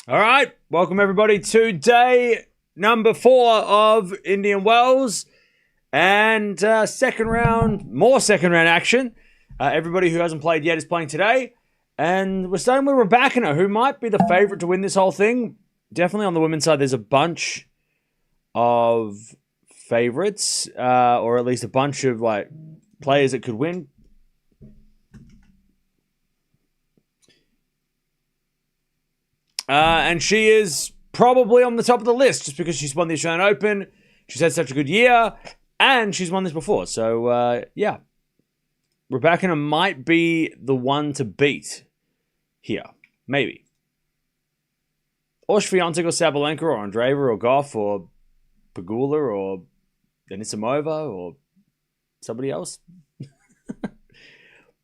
All right, welcome everybody to day number 4 of Indian Wells and second round action. Everybody who hasn't played yet is playing today, and we're starting with Rybakina, who might be the favorite to win this whole thing. Definitely on the women's side, there's a bunch of favorites, or at least a bunch of players that could win. And she is probably on the top of the list just because she's won the Australian Open. She's had such a good year, and she's won this before. So, yeah. Rybakina might be the one to beat here. Maybe. Or Swiatek or Sabalenka or Andreeva or Gauff or Pegula or Anisimova or somebody else.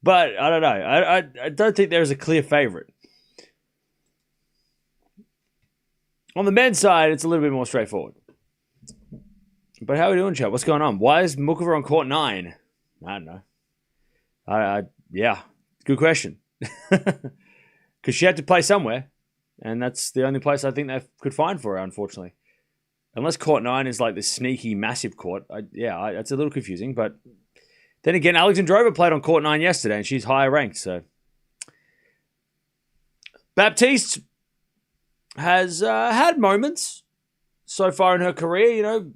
But I don't know. I don't think there's a clear favorite. On the men's side, it's a little bit more straightforward. But how are we doing, chat? What's going on? Why is Mukova on court 9? I don't know. Yeah, good question. Because she had to play somewhere, and that's the only place I think they could find for her, unfortunately. Unless court 9 is like this sneaky, massive court. It's a little confusing. But then again, Alexandra Eala played on court 9 yesterday, and she's higher ranked. So Baptiste has had moments so far in her career,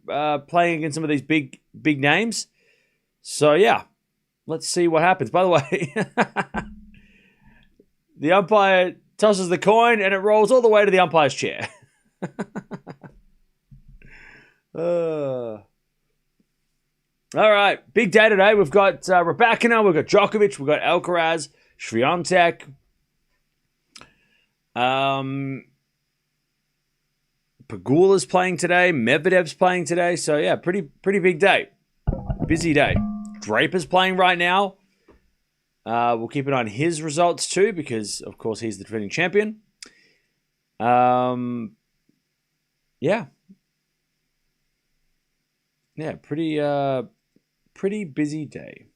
playing against some of these big names. So, yeah, let's see what happens. By the way, the umpire tosses the coin and it rolls all the way to the umpire's chair. All right, big day today. We've got Rybakina, we've got Djokovic, we've got Alcaraz, Swiatek. Pegula's playing today. Medvedev's playing today. So, yeah, pretty big day. Busy day. Draper's playing right now. We'll keep an eye on his results too because, of course, he's the defending champion. Yeah. Yeah, pretty busy day.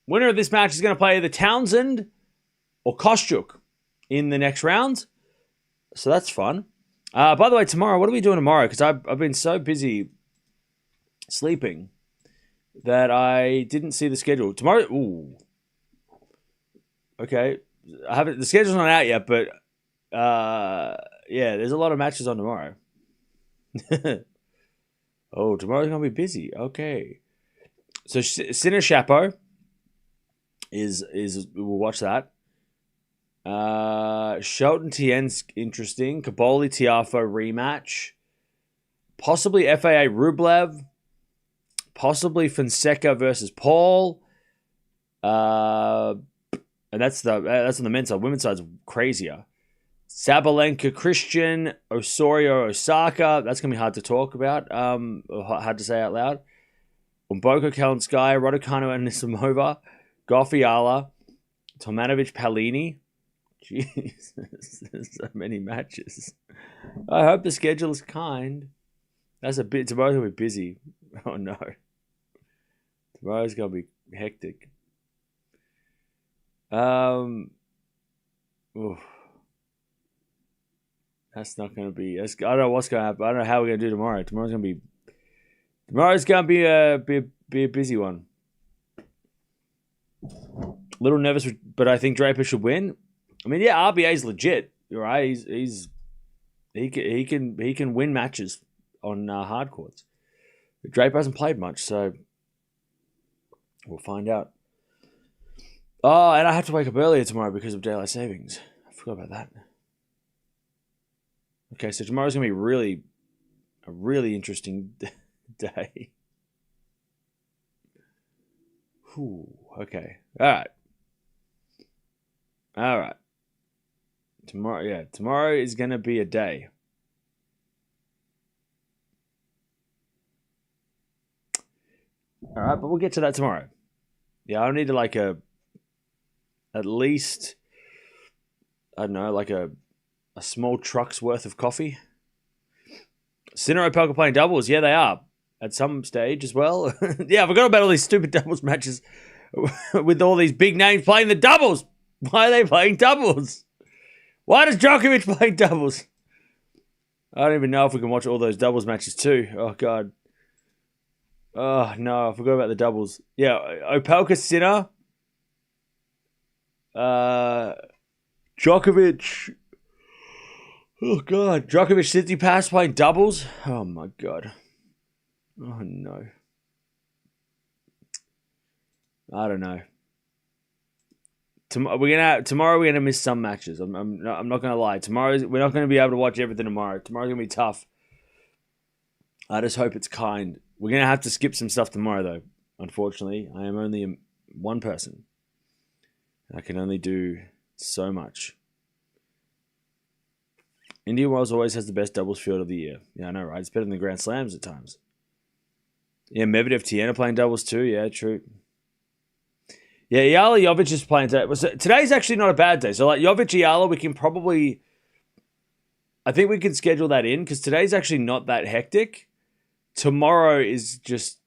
Winner of this match is going to play either Townsend or Kostyuk in the next round. So that's fun. By the way, tomorrow, what are we doing tomorrow? Because I've been so busy sleeping that I didn't see the schedule. Tomorrow, ooh. Okay. The schedule's not out yet, but yeah, there's a lot of matches on tomorrow. Oh, tomorrow's going to be busy. Okay. So Sinner Chapeau is we'll watch that. Shelton Tien's interesting. Kaboli Tiafo rematch. Possibly FAA Rublev. Possibly Fonseca versus Paul. And that's on the men's side. Women's side's crazier. Sabalenka Christian, Osorio Osaka. That's gonna be hard to talk about. Hard to say out loud. Umboka Kalinskaya, Raducanu and Anisimova, Gauff Eala, Tomanovic Palini. Jesus, there's so many matches. I hope the schedule is kind. That's a bit. Tomorrow's gonna be busy. Oh no. Tomorrow's gonna be hectic. Oof. That's not gonna be. I don't know what's gonna happen. I don't know how we're gonna do tomorrow. Tomorrow's gonna be a busy one. A little nervous, but I think Draper should win. I mean, yeah, RBA's legit. You're right. He can win matches on hard courts. But Draper hasn't played much, so we'll find out. Oh, and I have to wake up earlier tomorrow because of daylight savings. I forgot about that. Okay, so tomorrow's gonna be a really interesting day. Whew, okay. All right. Tomorrow is gonna be a day. All right, but we'll get to that tomorrow. Yeah, I need to at least, I don't know, like a small truck's worth of coffee. Sinner Opelka playing doubles. Yeah, they are. At some stage as well. Yeah, I forgot about all these stupid doubles matches with all these big names playing the doubles. Why are they playing doubles? Why does Djokovic play doubles? I don't even know if we can watch all those doubles matches too. Oh, God. Oh, no. I forgot about the doubles. Yeah, Opelka, Sinner. Djokovic. Oh, God. Djokovic, Tsitsipas playing doubles. Oh, my God. Oh, no. I don't know. Tomorrow we're gonna miss some matches. I'm not gonna lie. We're not gonna be able to watch everything tomorrow. Tomorrow's gonna be tough. I just hope it's kind. We're gonna have to skip some stuff tomorrow, though. Unfortunately, I am only one person. I can only do so much. Indian Wells always has the best doubles field of the year. Yeah, I know, right? It's better than the Grand Slams at times. Yeah, Medvedev, Tiana playing doubles too. Yeah, true. Yeah, Eala Jovic is playing today. Today's actually not a bad day. So, like, Jovic Eala, we can probably... I think we can schedule that in because today's actually not that hectic. Tomorrow is just...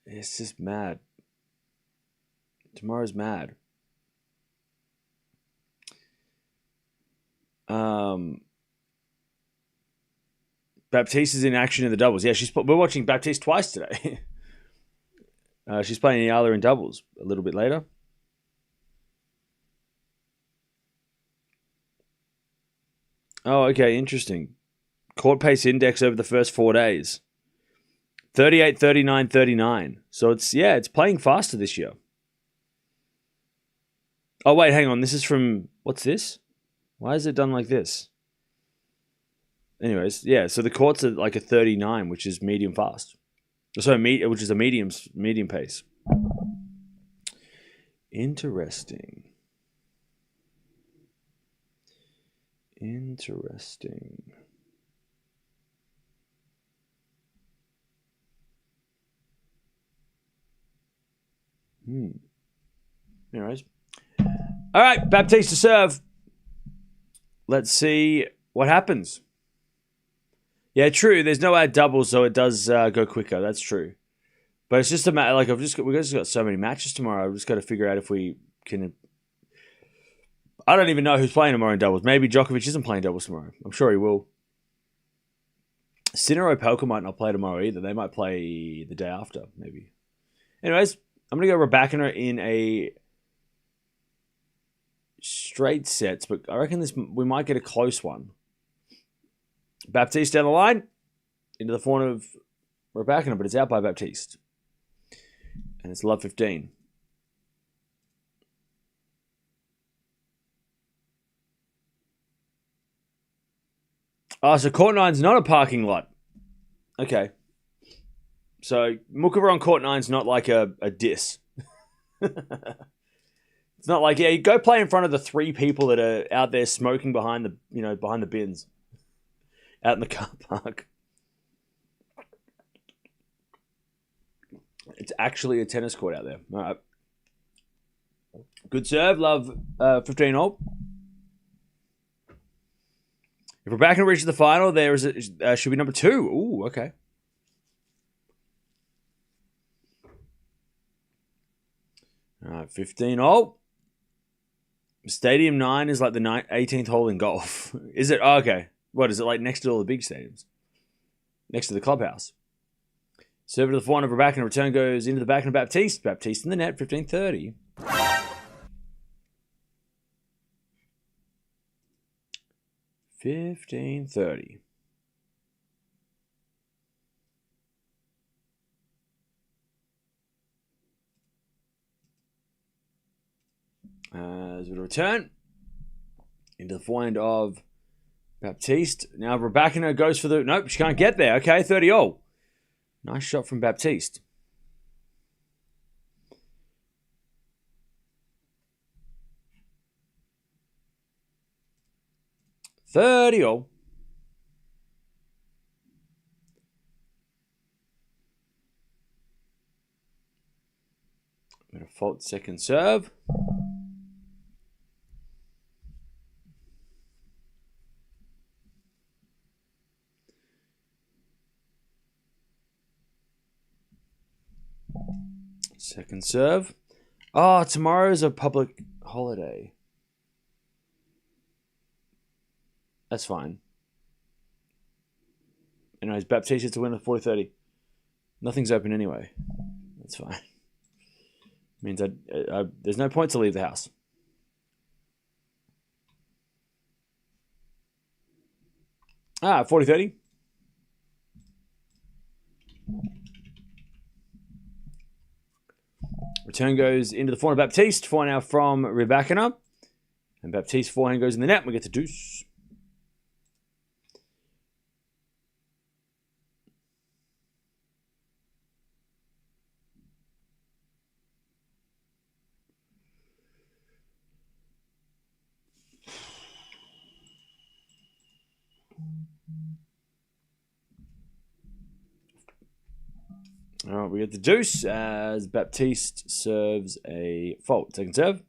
It's just mad. Tomorrow's mad. Baptiste is in action in the doubles. Yeah, we're watching Baptiste twice today. She's playing Eala in doubles a little bit later. Oh, okay, interesting. Court pace index over the first 4 days. 38, 39, 39. So it's playing faster this year. Oh, wait, hang on. This is from, what's this? Why is it done like this? Anyways, yeah, so the courts are like a 39, which is medium fast. Which is a medium pace. Interesting. Anyways. All right, Baptiste to serve. Let's see what happens. Yeah, true. There's no ad doubles, so it does go quicker. That's true. But it's just a matter. Like we've just got so many matches tomorrow. I've just got to figure out if we can. I don't even know who's playing tomorrow in doubles. Maybe Djokovic isn't playing doubles tomorrow. I'm sure he will. Sinner or Opelka might not play tomorrow either. They might play the day after, maybe. Anyways, I'm gonna go Rybakina in a straight sets, but I reckon we might get a close one. Baptiste down the line, into the form of Rybakina, but it's out by Baptiste. And it's love 15. Oh, so court 9's not a parking lot. Okay. So Mukova on court 9's not like a diss. It's not like, yeah, you go play in front of the 3 people that are out there smoking behind the bins. Out in the car park. It's actually a tennis court out there. All right. Good serve. Love 15 all. If Rybakina reaches the final, there should be number 2. Ooh, okay. All right, 15 all. Stadium 9 is like the 18th hole in golf. Is it? Oh, okay. What is it like next to all the big stadiums? Next to the clubhouse. Serve to the forehand of Rybakina. Return goes into the back of Baptiste. Baptiste in the net, 15-30. 15-30. As we return into the forehand of Baptiste. Now Rybakina goes for the... Nope, she can't get there. Okay, 30 all. Nice shot from Baptiste. $30 all. I'm going to fault second serve. Second serve. Oh, tomorrow's a public holiday. That's fine. Anyways, Baptiste gets to win at 40-30. Nothing's open anyway. That's fine. Means there's no point to leave the house. Ah, 40-30. Return goes into the forehand of Baptiste. Forehand now from Rybakina. And Baptiste forehand goes in the net. And we get to deuce. All right, we get the deuce as Baptiste serves a fault. Second serve.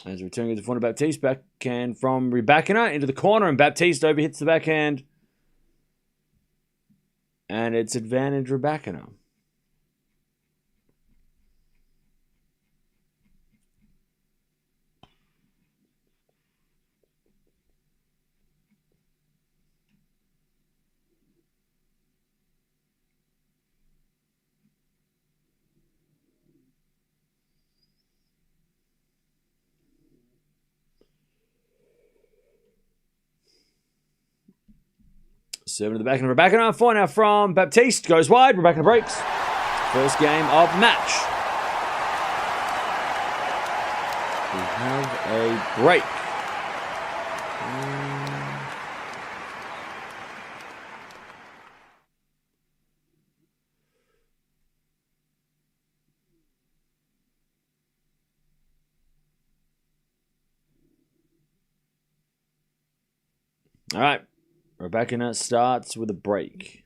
As return goes to front of Baptiste, backhand from Rybakina into the corner, and Baptiste overhits the backhand. And it's advantage Rybakina. Serving to the backhand of Rybakina. Four now from Baptiste. Goes wide. Rybakina breaks. First game of match. We have a break. All right. Rybakina starts with a break.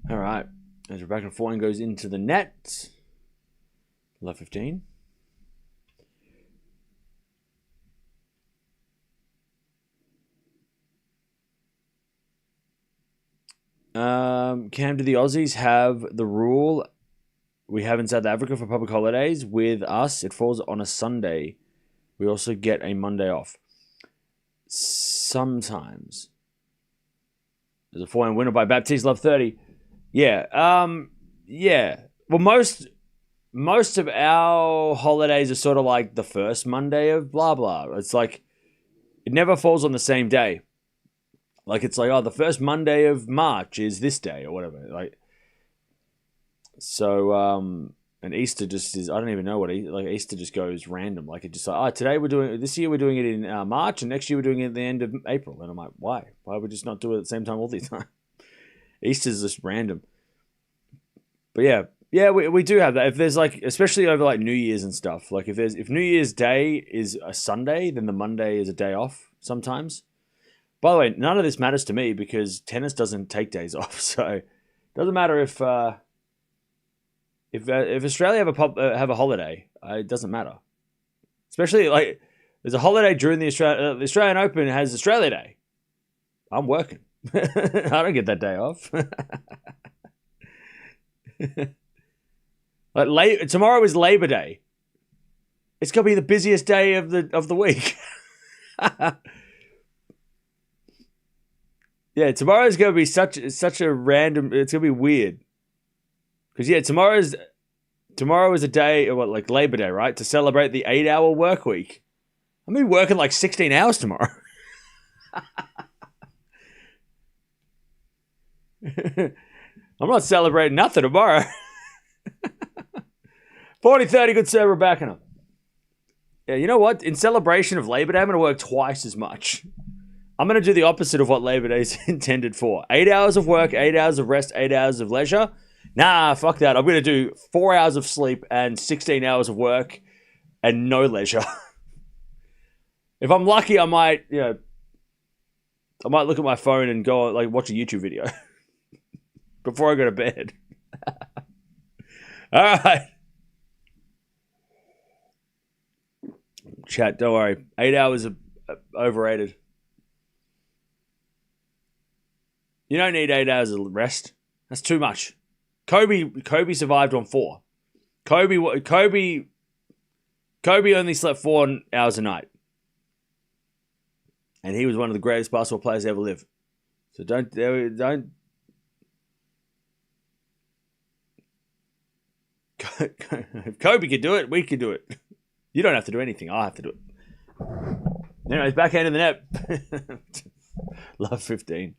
All right. As Rybakina forehand goes into the net. Love 15. Cam, do the Aussies have the rule we have in South Africa for public holidays? With us, it falls on a Sunday. We also get a Monday off. Sometimes. There's a forehand winner by Baptiste, love 30. Yeah. Yeah. Well, most of our holidays are sort of like the first Monday of blah blah. It's like it never falls on the same day. Like it's like, oh, the first Monday of March is this day or whatever. Like so and Easter just is, I don't even know what Easter just goes random. Like it just like, oh, this year we're doing it in March and next year we're doing it at the end of April. And I'm like, why? Why would we just not do it at the same time all the time? Easter's just random. But yeah, we do have that. If there's like, especially over like New Year's and stuff, like if New Year's Day is a Sunday, then the Monday is a day off sometimes. By the way, none of this matters to me because tennis doesn't take days off. So it doesn't matter if Australia have a holiday, it doesn't matter. Especially like there's a holiday during the Australian Open has Australia Day. I'm working. I don't get that day off. Like tomorrow is Labor Day. It's gonna be the busiest day of the week. Yeah, tomorrow's gonna be such a random. It's gonna be weird. Because yeah, tomorrow is a day, like Labor Day, right? To celebrate the 8-hour work week. I'm gonna be working like 16 hours tomorrow. I'm not celebrating nothing tomorrow. 40-30, good serve, Rybakina. Yeah, you know what? In celebration of Labor Day, I'm going to work twice as much. I'm going to do the opposite of what Labor Day is intended for. 8 hours of work, 8 hours of rest, 8 hours of leisure. Nah, fuck that. I'm going to do 4 hours of sleep and 16 hours of work and no leisure. If I'm lucky, I might look at my phone and go like watch a YouTube video before I go to bed. All right. Chat, don't worry. 8 hours are overrated. You don't need 8 hours of rest. That's too much. Kobe survived on 4. Kobe only slept 4 hours a night. And he was one of the greatest basketball players to ever live. So don't. If Kobe could do it, we could do it. You don't have to do anything. I have to do it. Anyways, backhand in the net. Love 15.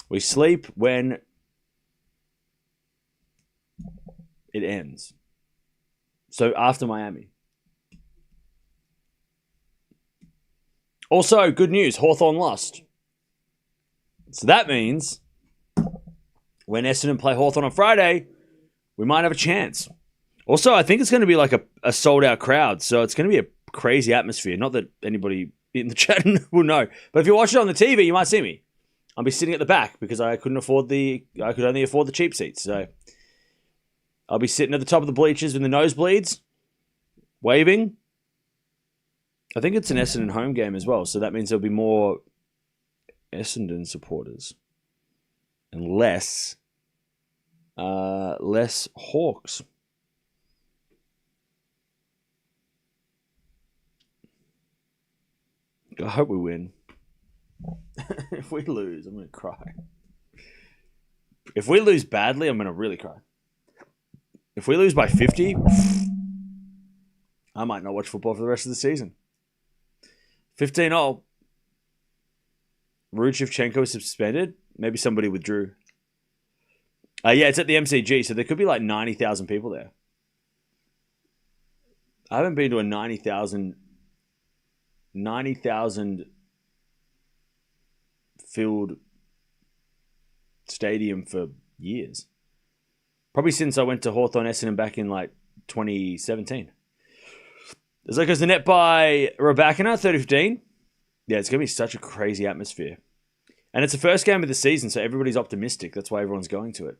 We sleep when it ends. So after Miami. Also, good news. Hawthorn lost. So that means when Essendon play Hawthorn on Friday, we might have a chance. Also, I think it's going to be like a sold-out crowd. So it's going to be a crazy atmosphere. Not that anybody in the chat will know. But if you watch it on the TV, you might see me. I'll be sitting at the back because I could only afford the cheap seats. So I'll be sitting at the top of the bleachers in the nosebleeds, waving. I think it's an Essendon home game as well, so that means there'll be more Essendon supporters and less Hawks. I hope we win. If we lose, I'm going to cry. If we lose badly, I'm going to really cry. If we lose by 50, I might not watch football for the rest of the season. 15-0. Rudshevchenko is suspended. Maybe somebody withdrew. Yeah, it's at the MCG, so there could be like 90,000 people there. I haven't been to a 90,000 filled stadium for years. Probably since I went to Hawthorn Essendon back in like 2017. There goes the net by Rybakina, 30-15. Yeah, it's going to be such a crazy atmosphere. And it's the first game of the season, so everybody's optimistic. That's why everyone's going to it.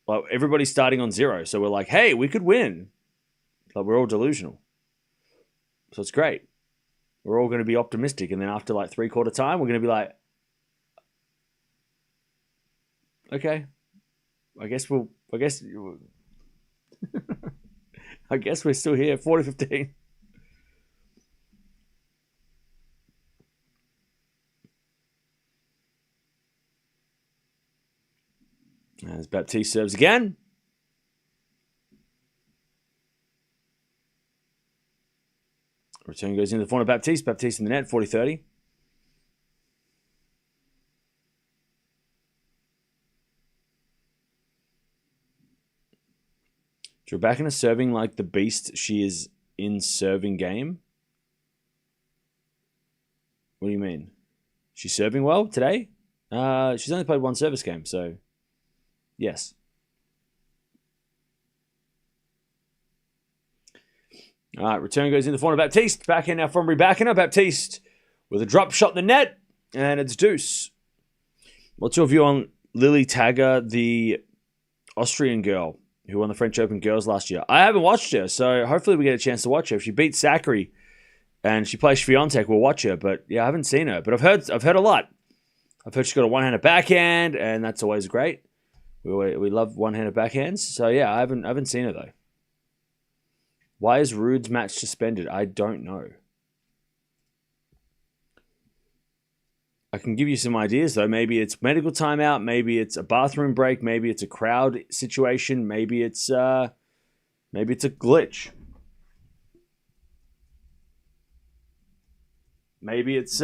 Like, everybody's starting on 0, so we're like, hey, we could win. Like, we're all delusional. So it's great. We're all going to be optimistic, and then after like 3/4 time, we're going to be like, okay, I guess we're still here, 40-15. As Baptiste serves again. Return goes into the corner of Baptiste. Baptiste in the net, 40-30. Rybakina serving like the beast she is in serving game? What do you mean? She's serving well today? She's only played one service game, so yes. All right, return goes in the corner of Baptiste. Back in now from Rybakina. Baptiste with a drop shot in the net, and it's deuce. What's your view on Lily Tagger, the Austrian girl who won the French Open Girls last year? I haven't watched her, so hopefully we get a chance to watch her. If she beats Zachary and she plays Swiatek, we'll watch her. But yeah, I haven't seen her. But I've heard a lot. I've heard she's got a one-handed backhand, and that's always great. We love one-handed backhands. So yeah, I haven't seen her though. Why is Rude's match suspended? I don't know. I can give you some ideas though. Maybe it's medical timeout. Maybe it's a bathroom break. Maybe it's a crowd situation. Maybe it's a glitch. Maybe it's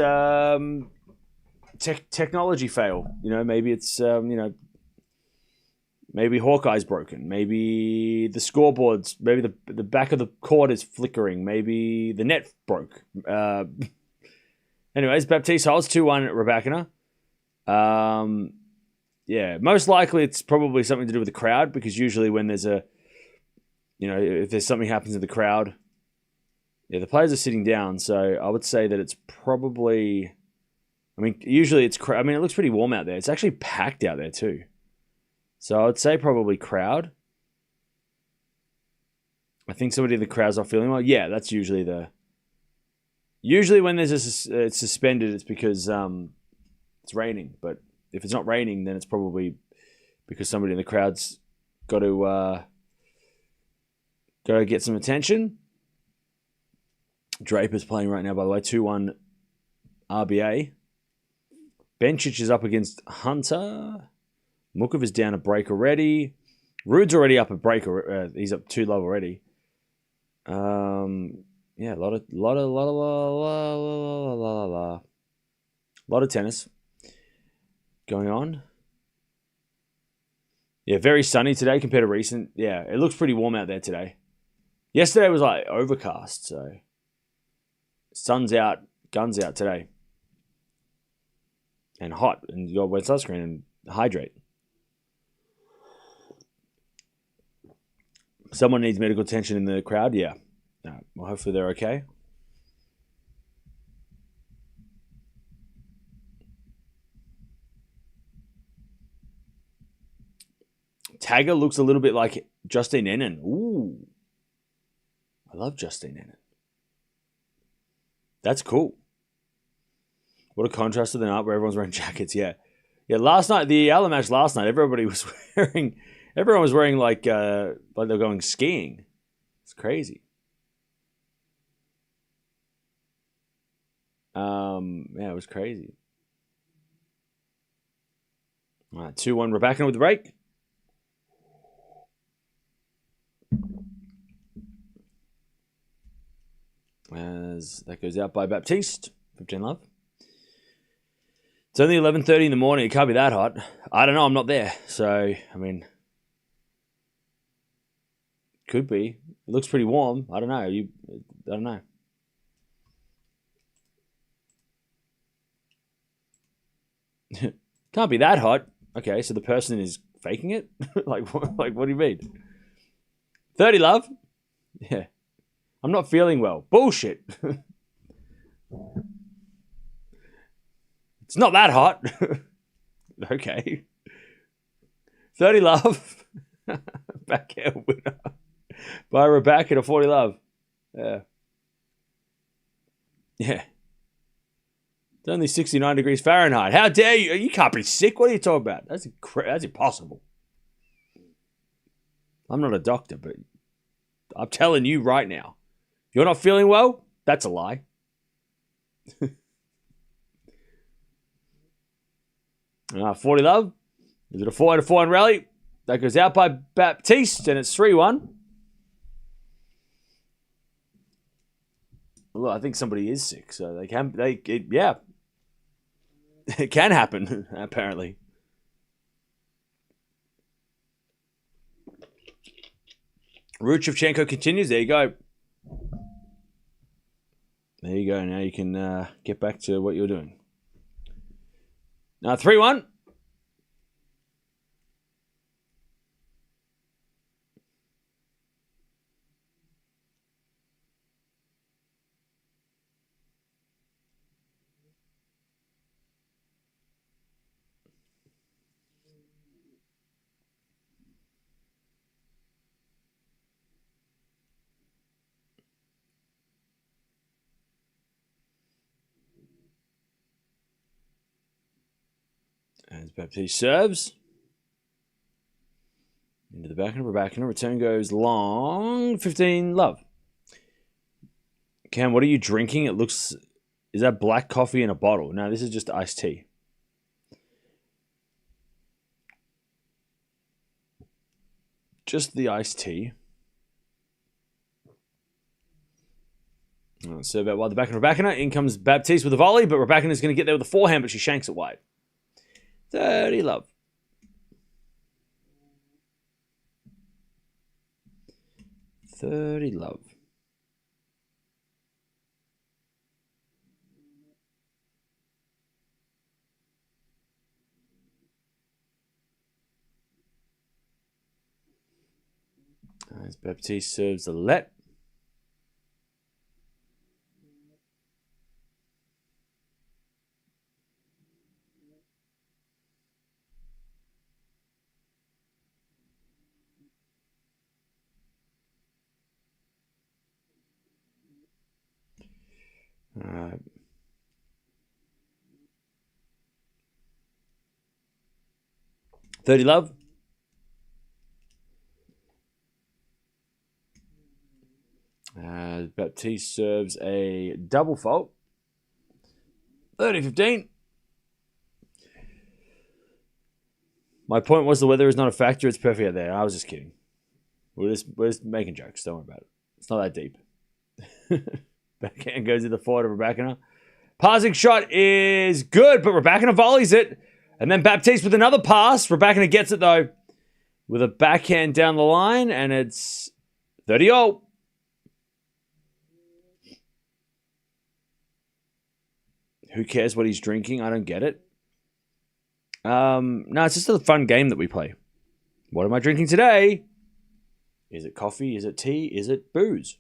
technology fail. Maybe it's maybe Hawkeye's broken. Maybe the scoreboards. Maybe the back of the court is flickering. Maybe the net broke. Anyways, Baptiste holds 2-1 at Rybakina. Yeah, most likely it's probably something to do with the crowd, because usually when there's if there's something happens in the crowd, the players are sitting down. So I would say that it's probably, usually it looks pretty warm out there. It's actually packed out there too. So I would say probably crowd. I think somebody in the crowd's not feeling well. Yeah, that's usually when there's it's suspended, it's because it's raining. But if it's not raining, then it's probably because somebody in the crowd's got to get some attention. Draper's playing right now, by the way, 2-1 RBA. Bencic is up against Hunter. Mukov is down a break already. Rude's already up a break. He's up 2 love already. Yeah, a lot of tennis going on. Yeah, very sunny today compared to recent. Yeah, it looks pretty warm out there today. Yesterday was like overcast, so sun's out, guns out today. And hot, and you got to wear sunscreen and hydrate. Someone needs medical attention in the crowd, yeah. Well, hopefully they're okay. Tagger looks a little bit like Justine Henin. Ooh. I love Justine Henin. That's cool. What a contrast to the night where everyone's wearing jackets, yeah. Yeah, last night, the Eala match last night, everyone was wearing like they're going skiing. It's crazy. Yeah, it was crazy. All right, 2-1 Rybakina with the break. As that goes out by Baptiste, 15 love. It's only 11:30 in the morning. It can't be that hot. I don't know. I'm not there. So, could be. It looks pretty warm. I don't know. I don't know. Can't be that hot. Okay, so the person is faking it? Like, what do you mean? 30 love? Yeah. I'm not feeling well. Bullshit. It's not that hot. Okay. 30 love. Backhand winner. By Rybakina, 40 love. Yeah. Yeah. It's only 69 degrees Fahrenheit. How dare you? You can't be sick. What are you talking about? That's impossible. I'm not a doctor, but I'm telling you right now. You're not feeling well? That's a lie. 40 love. Is it a 4-4 rally? That goes out by Baptiste, and it's 3-1. Well, I think somebody is sick, so it can happen, apparently. Ruchevchenko continues. There you go. There you go. Now you can get back to what you're doing. Now 3-1. As Baptiste serves. Into the back of Rybakina. Return goes long. 15 love. Cam, what are you drinking? It looks... Is that black coffee in a bottle? No, this is just iced tea. Just the iced tea. So about the back of Rybakina. In comes Baptiste with a volley, but Rybakina is going to get there with a forehand, but she shanks it wide. 30 love. As Baptiste serves the let. All right. $30 love. Baptiste serves a double fault. 30-15. My point was the weather is not a factor. It's perfect out there. I was just kidding. We're just making jokes. Don't worry about it. It's not that deep. Backhand goes to the forward of Rybakina. Passing shot is good, but Rybakina volleys it. And then Baptiste with another pass. Rybakina gets it, though, with a backhand down the line, and it's 30-0. Who cares what he's drinking? I don't get it. No, it's just a fun game that we play. What am I drinking today? Is it coffee? Is it tea? Is it booze?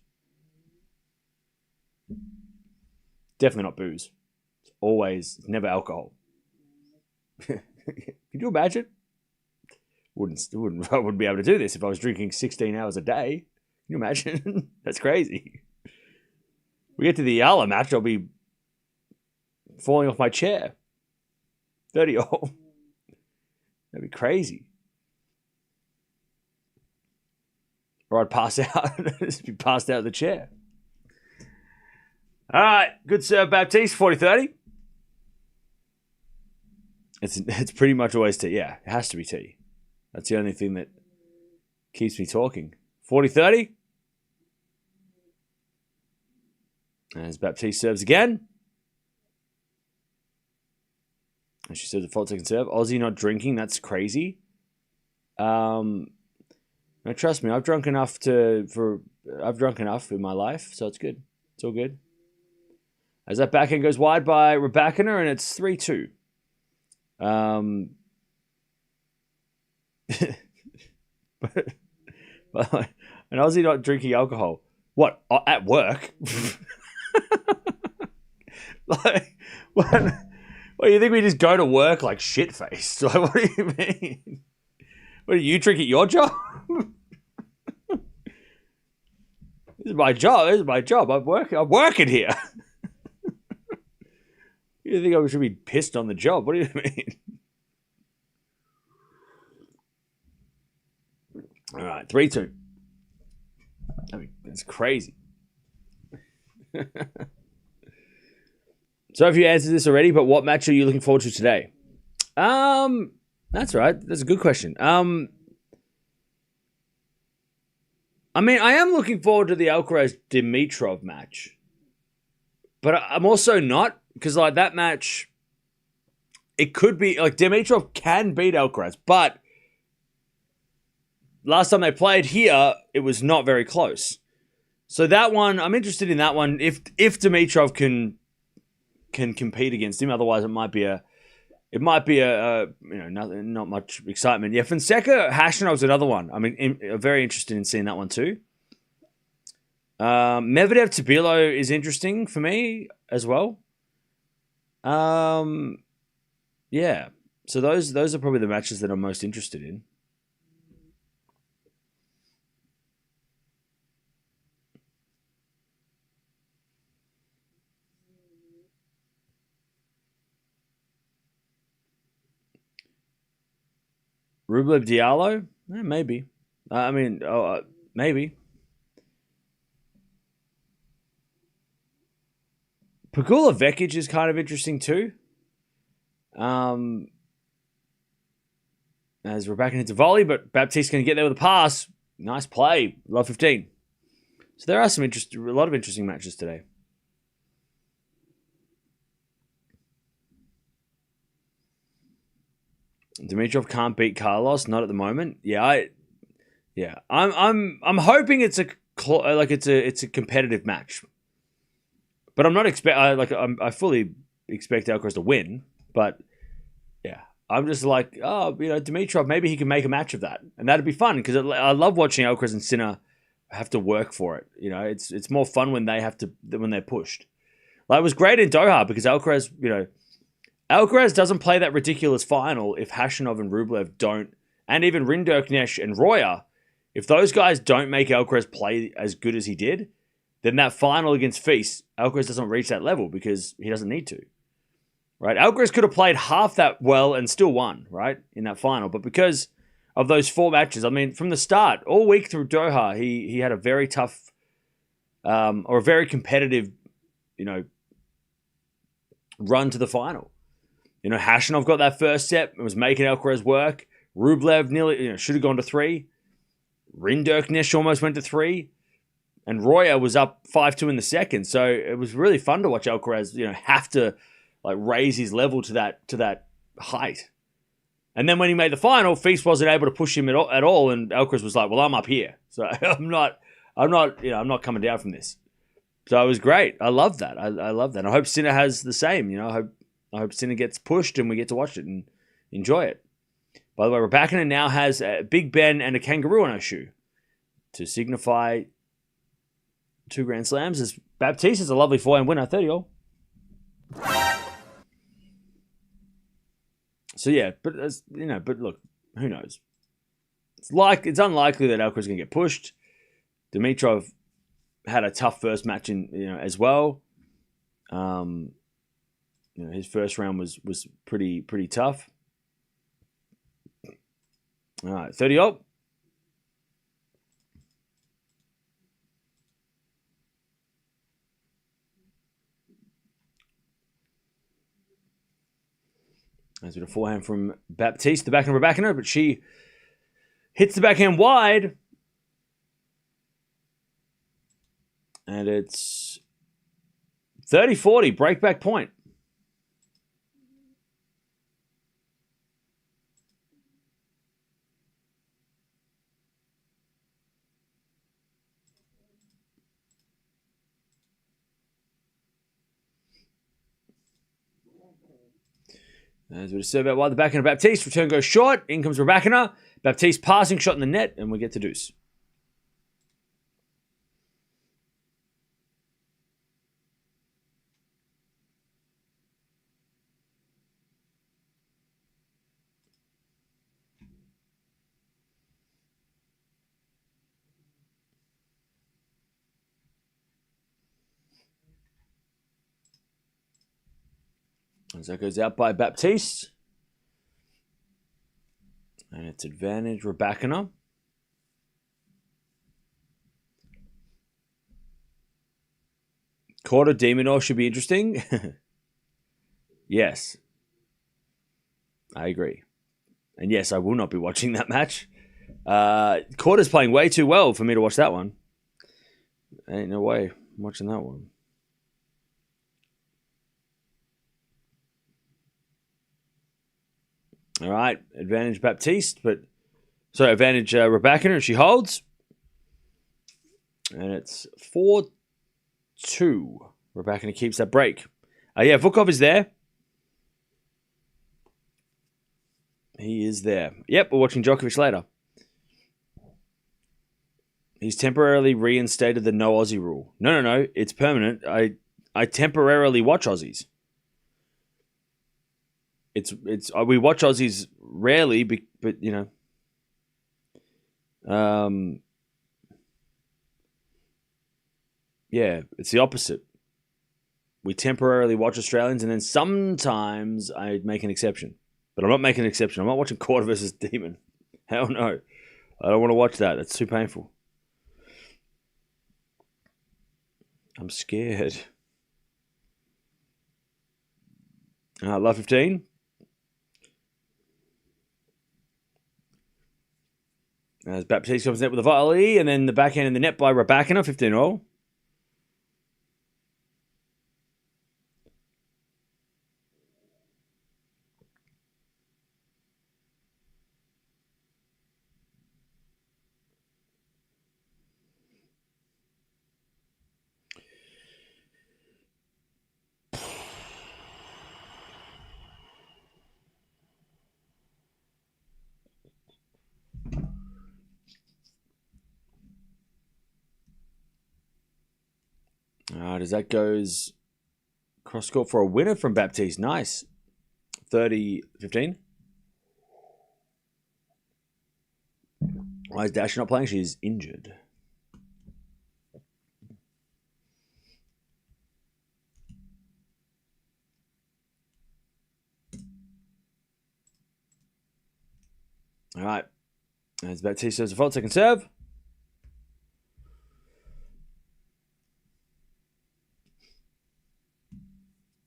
Definitely not booze. It's never alcohol. Could you imagine? I wouldn't be able to do this if I was drinking 16 hours a day. Can you imagine? That's crazy. We get to the Eala match, I'll be falling off my chair. 30-0. That'd be crazy. Or I'd pass out. Just be passed out of the chair. All right. Good serve, Baptiste. 40-30. It's pretty much always tea. Yeah, it has to be tea. That's the only thing that keeps me talking. 40-30. As Baptiste serves again. And she serves a fault second serve. Aussie not drinking. That's crazy. No, trust me. I've drunk enough in my life, so it's good. It's all good. As that backhand goes wide by Rybakina, and it's 3-2. An Aussie not drinking alcohol. What? At work? Like, what? What, do you think we just go to work like shit-faced? Like, what do you mean? What, do you drink at your job? This is my job. I'm working here. You think I should be pissed on the job? What do you mean? All right, 3-2. I mean, it's crazy. So if you answered this already, but what match are you looking forward to today? That's right. That's a good question. I mean, I am looking forward to the Alcaraz Dimitrov match, but I'm also not, because like that match, it could be like Dimitrov can beat Alcaraz, but last time they played here, it was not very close. So that one, I'm interested in that one. If Dimitrov can compete against him, otherwise it might be a not much excitement. Yeah, Fonseca Hashanov's another one. I mean, very interested in seeing that one too. Medvedev Tabilo is interesting for me as well. Yeah. So those are probably the matches that I'm most interested in. Rublev Diallo? Maybe. Maybe. Pegula Vekic is kind of interesting too. As Rybakina hits a volley, but Baptiste going to get there with a pass. Nice play. Love 15. So there are a lot of interesting matches today. Dimitrov can't beat Carlos, not at the moment. I'm hoping it's a competitive match, but I'm not I fully expect Alcaraz to win. But yeah, I'm just like, Dimitrov, maybe he can make a match of that, and that'd be fun because I love watching Alcaraz and Sinner have to work for it. You know, it's more fun when they're pushed. Like, it was great in Doha because Alcaraz doesn't play that ridiculous final if Khachanov and Rublev don't, and even Rinderknecht and Royer, if those guys don't make Alcaraz play as good as he did, then that final against Feast, Alcaraz doesn't reach that level because he doesn't need to. Right? Alcaraz could have played half that well and still won, right, in that final. But because of those 4 matches, I mean, from the start, all week through Doha, he had a very tough or a very competitive, run to the final. Khachanov got that first set and was making Alcaraz work. Rublev nearly should have gone to 3. Rinderknecht almost went to 3. And Royer was up 5-2 in the second. So it was really fun to watch Alcaraz, have to raise his level to that height. And then when he made the final, Feast wasn't able to push him at all, and Alcaraz was like, "Well, I'm up here, so I'm not coming down from this." So it was great. I love that. I love that. I hope Sinner has the same. I hope Sinner gets pushed and we get to watch it and enjoy it. By the way, Rybakina now has a Big Ben and a kangaroo on her shoe to signify 2 Grand Slams. As Baptiste is a lovely forehand winner, 30-all. So yeah, but look, who knows? It's unlikely that Alcaraz is going to get pushed. Dimitrov had a tough first match as well. His first round was pretty tough. All right, 30-all. As with a forehand from Baptiste, the backhand of Rybakina, but she hits the backhand wide. And it's 30-40, breakback point. As we serve out wide, the backhand of Baptiste. Return goes short. In comes Rybakina. Baptiste passing shot in the net, and we get to deuce. As that goes out by Baptiste. And it's advantage Rybakina. Quarter Demonor should be interesting. Yes. I agree. And yes, I will not be watching that match. Quarter's playing way too well for me to watch that one. Ain't no way I'm watching that one. All right, advantage Baptiste, advantage Rybakina, she holds. And it's 4-2. Rybakina keeps that break. Vukov is there. He is there. Yep, we're watching Djokovic later. He's temporarily reinstated the no Aussie rule. No, it's permanent. I temporarily watch Aussies. We watch Aussies rarely, but it's the opposite. We temporarily watch Australians, and then sometimes I make an exception. But I'm not making an exception. I'm not watching Quarter versus Demon. Hell no. I don't want to watch that. That's too painful. I'm scared. Love 15. As Baptiste comes net with a volley, and then the backhand in the net by Rybakina, 15-all. Does that goes cross court for a winner from Baptiste? Nice. 30-15. Why is Dash not playing? She's injured. All right. As Baptiste serves a fault, second serve.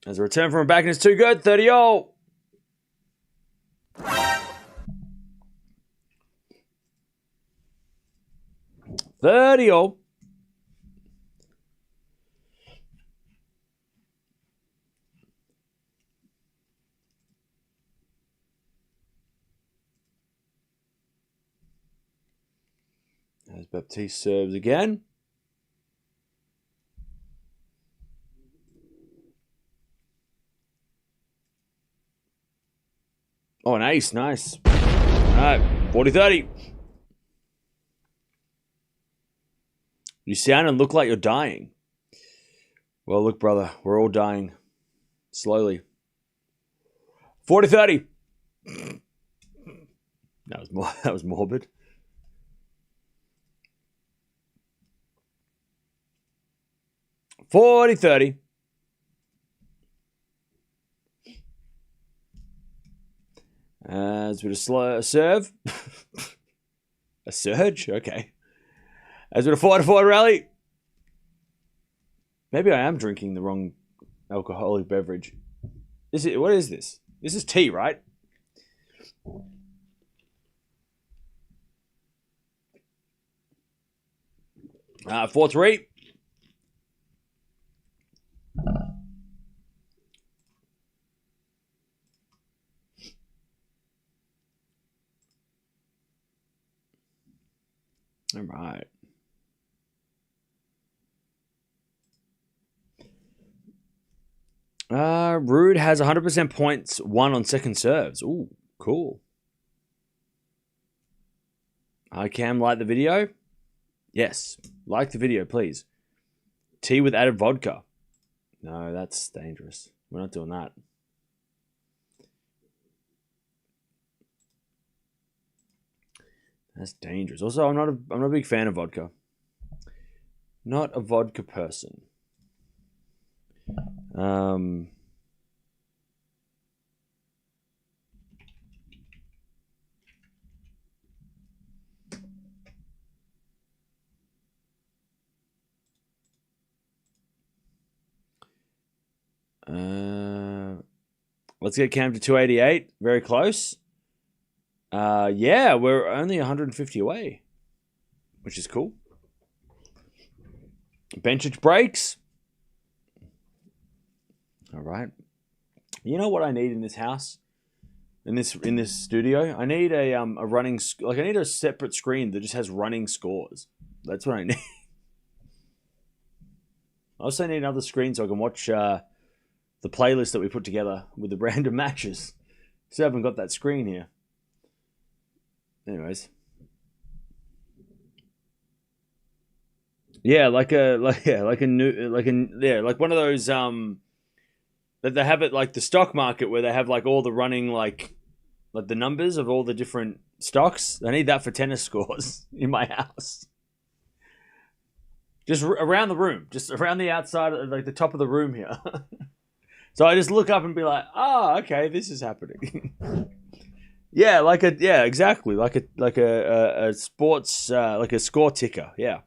As a return from a back, and it's too good. 30-all. 30-all. As Baptiste serves again. Oh, an ace. Nice. All right. 40-30. You sound and look like you're dying. Well, look, brother. We're all dying. Slowly. 40-30. That was morbid. $40-30. As with a slow serve. A surge? Okay. As with a 4-4 rally. Maybe I am drinking the wrong alcoholic beverage. What is this? This is tea, right? 4-3. All right. Rude has 100% points won on second serves. Ooh, cool. I can like the video. Yes, like the video, please. Tea with added vodka. No, that's dangerous. We're not doing that. That's dangerous. Also, I'm not a big fan of vodka. Not a vodka person. Let's get Cam to 288. Very close. Yeah, we're only 150 away, which is cool. Benchage breaks. All right. You know what I need in this house, in this studio? I need a running I need a separate screen that just has running scores. That's what I need. I also need another screen so I can watch the playlist that we put together with the random matches. Still haven't got that screen here. Anyways. Yeah, like one of those that they have it like the stock market where they have like all the running like the numbers of all the different stocks. I need that for tennis scores in my house. Just around the room, just around the outside, like the top of the room here. So I just look up and be like, "Oh, okay, this is happening." Yeah, exactly, like a sports like a score ticker. Yeah.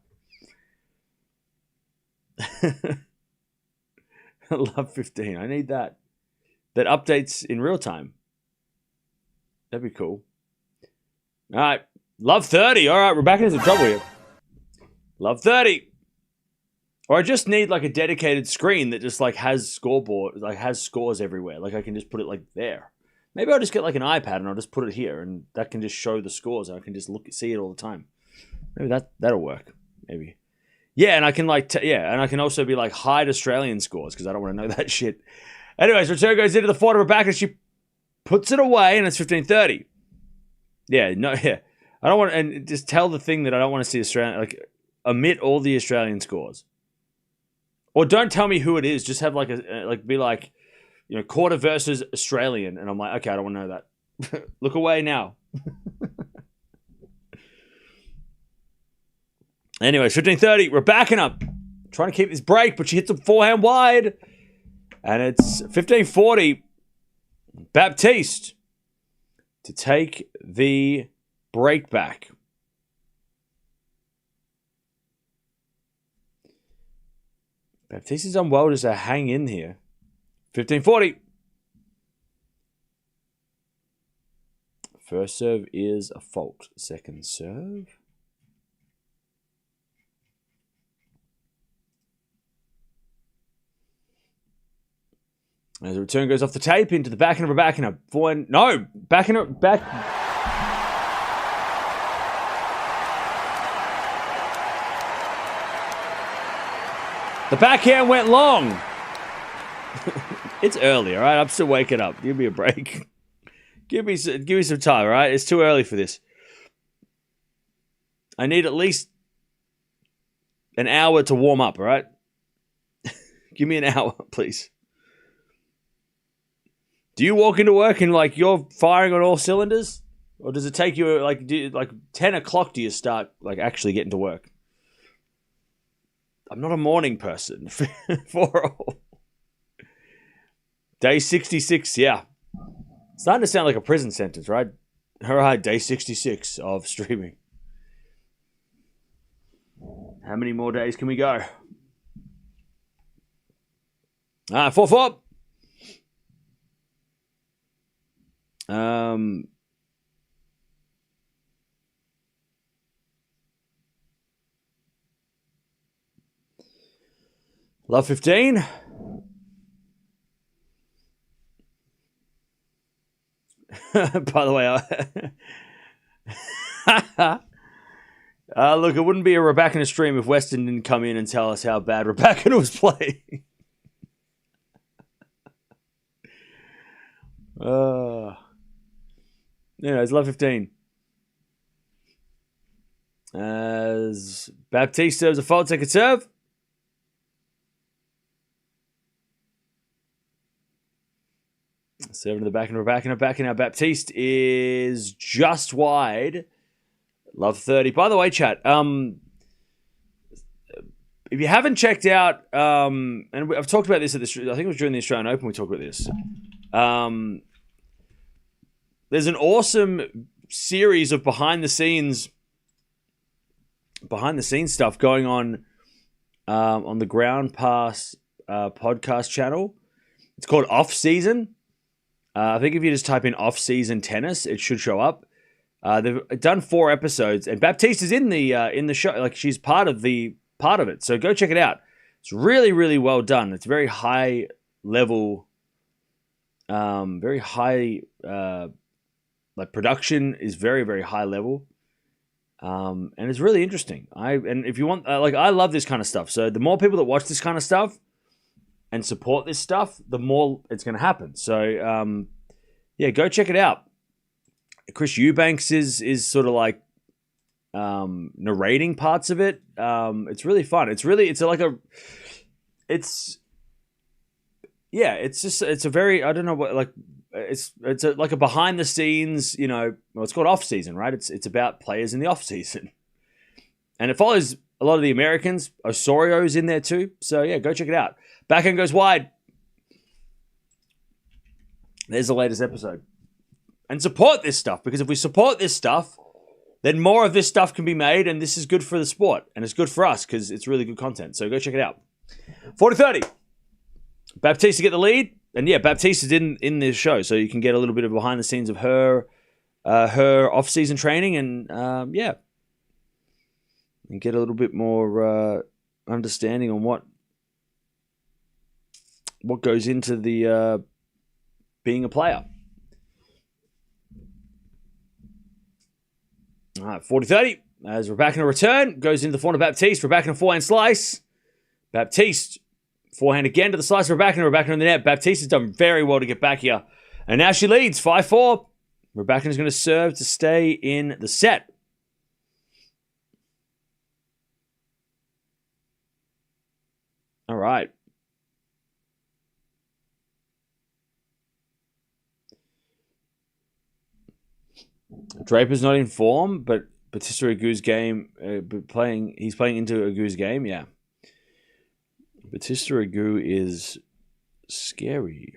I love 15. I need that. That updates in real time. That'd be cool. All right, love 30. All right, Rebecca's in trouble here. Love 30. Or I just need like a dedicated screen that just like has scoreboard, like has scores everywhere. Like I can just put it like there. Maybe I'll just get like an iPad and I'll just put it here and that can just show the scores and I can just see it all the time. Maybe that'll work. Maybe. Yeah, and I can and I can also be like hide Australian scores because I don't want to know that shit. Anyways, return goes into the forward of her back and she puts it away and it's 15-30. Yeah, no, yeah. I don't want and just tell the thing that I don't want to see Australian, like omit all the Australian scores. Or don't tell me who it is. Just have be like, quarter versus Australian. And I'm like, okay, I don't want to know that. Look away now. Anyway, 15:30. Rybakina trying to keep this break, but she hits a forehand wide. And it's 15:40. Baptiste to take the break back. Baptiste has done well just to hang in here. 15:40. First serve is a fault. Second serve. As the return goes off the tape into the backhand of Rybakina. Forehand. No! Backhand. Back. The backhand went long. It's early, all right? I'm still waking up. Give me a break. Give me some time, all right? It's too early for this. I need at least an hour to warm up, all right? Give me an hour, please. Do you walk into work and you're firing on all cylinders? Or does it take you 10 o'clock do you start actually getting to work? I'm not a morning person. For all. Day 66, yeah. It's starting to sound like a prison sentence, right? All right, day 66 of streaming. How many more days can we go? 4-4. Love 15. By the way, look, it wouldn't be a Rybakina stream if Weston didn't come in and tell us how bad Rybakina was playing. It's love 15. As Baptiste serves a fault, second serve. Serving to the back and Rybakina. Back now. Baptiste is just wide. Love 30. By the way, chat, if you haven't checked out, and I've talked about this I think it was during the Australian Open we talked about this. There's an awesome series of behind the scenes stuff going on the Ground Pass podcast channel. It's called Off Season. I think if you just type in Off Season Tennis, it should show up. They've done 4 episodes, and Baptiste is in the show. She's part of it. So go check it out. It's really, really well done. It's very high level, very high. Production is very, very high level, and it's really interesting. If you want, I love this kind of stuff. So the more people that watch this kind of stuff and support this stuff, the more it's going to happen. So go check it out. Chris Eubanks is sort of narrating parts of it. It's really fun. It's a very, I don't know what, it's like a behind the scenes, it's called Off Season, right? It's about players in the off season, and it follows a lot of the Americans. Osorio's in there too, so yeah, go check it out. Backhand goes wide. There's the latest episode, and support this stuff, because if we support this stuff, then more of this stuff can be made, and this is good for the sport, and it's good for us because it's really good content. So go check it out. 40-30. Baptiste to get the lead. And yeah, Baptiste is in this show, so you can get a little bit of behind the scenes of her off-season training, and and get a little bit more understanding on what goes into the being a player. All right, 40-30. As Rybakina return, goes into the forehand of Baptiste. Rybakina forehand slice. Baptiste forehand again to the slice of Rybakina. Rybakina in the net. Baptiste has done very well to get back here. And now she leads 5-4. Rybakina is going to serve to stay in the set. All right. Draper's not in form, but Bautista Agu's game, he's playing into Agu's game, yeah. Bautista Agu is scary.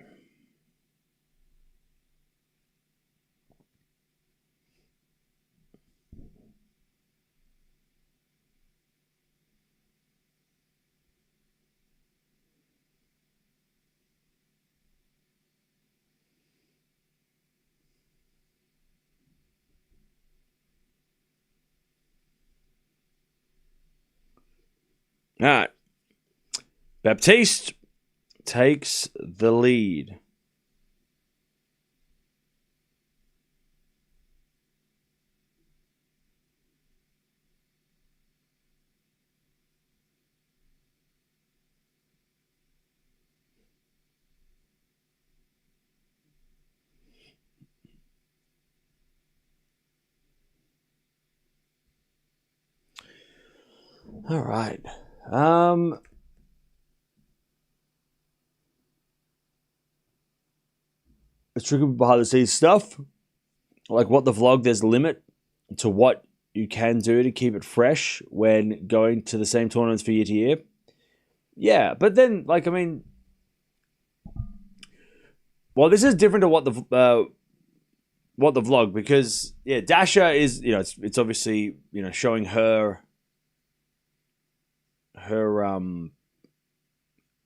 All right. Baptiste takes the lead. All right. It's tricky behind the scenes stuff. Like what the vlog, there's a limit to what you can do to keep it fresh when going to the same tournaments for year to year. Yeah, but then, like, I mean, well, this is different to what the vlog, because yeah, Dasha is, you know, it's obviously, you know, showing her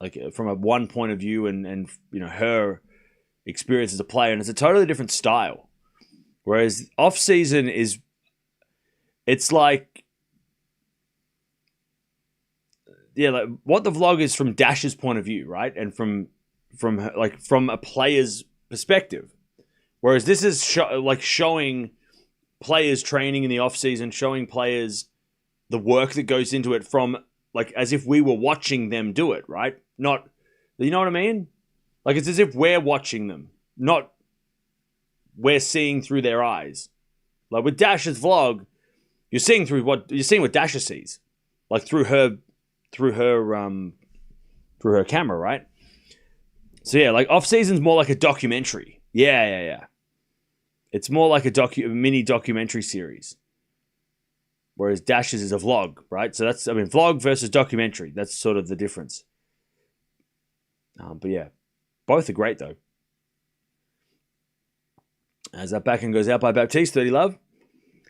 like from a one point of view, and you know, her experience as a player, and it's a totally different style. Whereas off season is, it's like, yeah, like what the vlog is from Dash's point of view, right, and from a player's perspective. Whereas this is showing players training in the off season, showing players the work that goes into it from, like, as if we were watching them do it, right? Not, you know what I mean? Like, it's as if we're watching them, not we're seeing through their eyes. Like with Dash's vlog, you're seeing what Dasha sees, like through her camera, right? So yeah, like off season's more like a documentary. Yeah. It's more like a mini documentary series. Whereas Dash's is a vlog, right? So that's, I mean, vlog versus documentary. That's sort of the difference. But yeah, both are great though. As that backhand goes out by Baptiste, 30 love.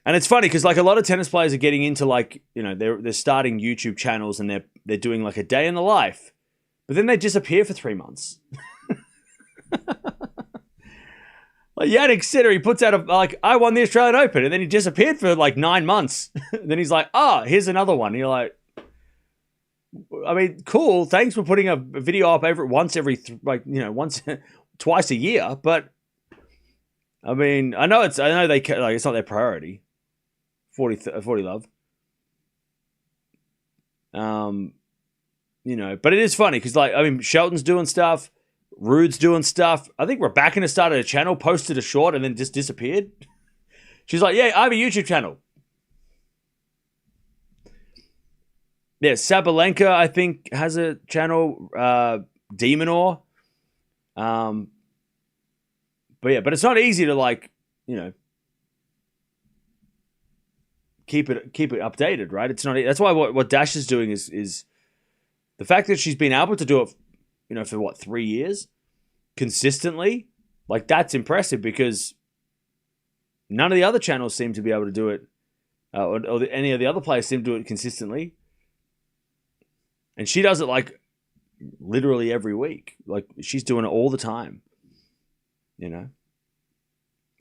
And it's funny because like a lot of tennis players are getting into, like, you know, they're starting YouTube channels and they're doing like a day in the life, but then they disappear for 3 months. Like Jannik Sinner, he puts out I won the Australian Open, and then he disappeared for like 9 months. Then he's like, here's another one. And you're like, I mean, cool. Thanks for putting a video up once, twice a year. But I mean, I know they like, it's not their priority. 40 love. You know, but it is funny because, like, I mean, Shelton's doing stuff. Rude's doing stuff. I think Rybakina started a channel, posted a short, and then just disappeared. She's like, yeah, I have a YouTube channel. Yeah, Sabalenka, I think, has a channel. Demonor. But it's not easy to, like, you know, keep it updated, right? It's not. That's why what Dash is doing is the fact that she's been able to do it, you know, for 3 years consistently. Like, that's impressive because none of the other channels seem to be able to do it, or any of the other players seem to do it consistently. And she does it like literally every week. Like, she's doing it all the time, you know.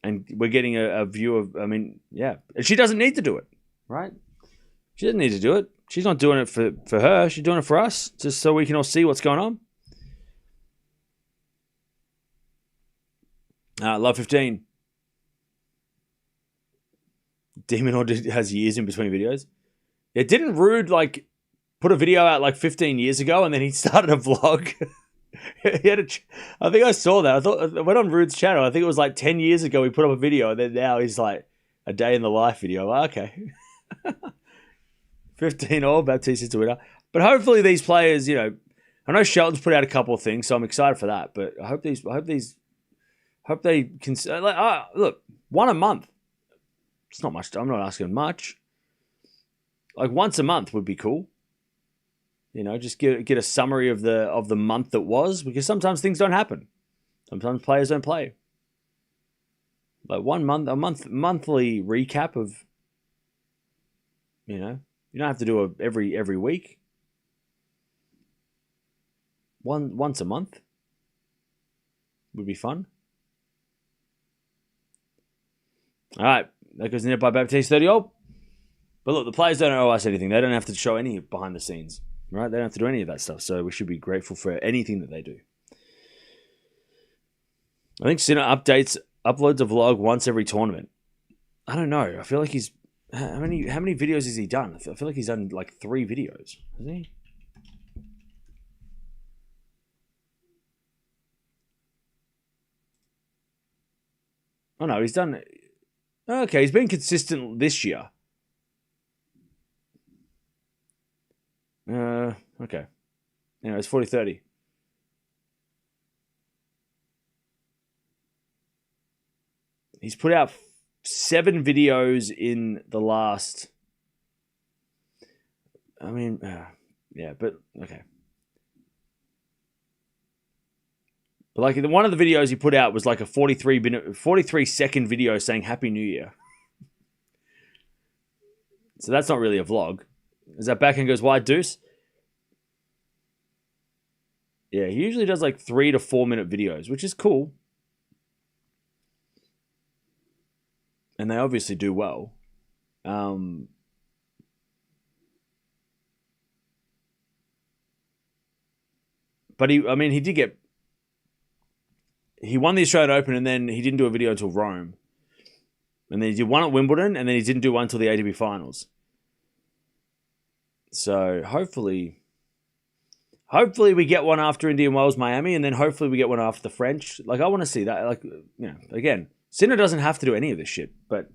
And we're getting a view of, I mean, yeah. And she doesn't need to do it, right? She doesn't need to do it. She's not doing it for her. She's doing it for us, just so we can all see what's going on. Love 15. Demon has years in between videos. Yeah, didn't Rude, like, put a video out like 15 years ago and then he started a vlog? I think I saw that. I went on Rude's channel. I think it was like 10 years ago he put up a video, and then now he's like a day in the life video. Okay. 15 all, Baptiste is the winner. But hopefully these players, you know, I know Shelton's put out a couple of things, so I'm excited for that. But I hope they can look, one a month. It's not much. I'm not asking much. Like once a month would be cool. You know, just get a summary of the month that was, because sometimes things don't happen. Sometimes players don't play. Like monthly recap of. You know, you don't have to do every week. Once a month would be fun. All right, that goes in by Baptiste 30-0. But look, the players don't owe us anything. They don't have to show any behind the scenes, right? They don't have to do any of that stuff. So we should be grateful for anything that they do. I think Sinner uploads a vlog once every tournament. I don't know. I feel like he's how many videos has he done? I feel like he's done like 3 videos, hasn't he? Oh no, he's done. Okay, he's been consistent this year. Okay. Anyway, it's 40-30. He's put out 7 videos in the last. I mean, yeah, but okay. But like one of the videos he put out was like a 43-second video saying Happy New Year. So that's not really a vlog. Is that back and goes wide deuce? Yeah, he usually does like 3 to 4 minute videos, which is cool. And they obviously do well. But he won the Australian Open and then he didn't do a video until Rome. And then he did one at Wimbledon and then he didn't do one until the ATP finals. So hopefully we get one after Indian Wells, Miami, and then hopefully we get one after the French. Like, I want to see that. Like, you know, again, Sinner doesn't have to do any of this shit, but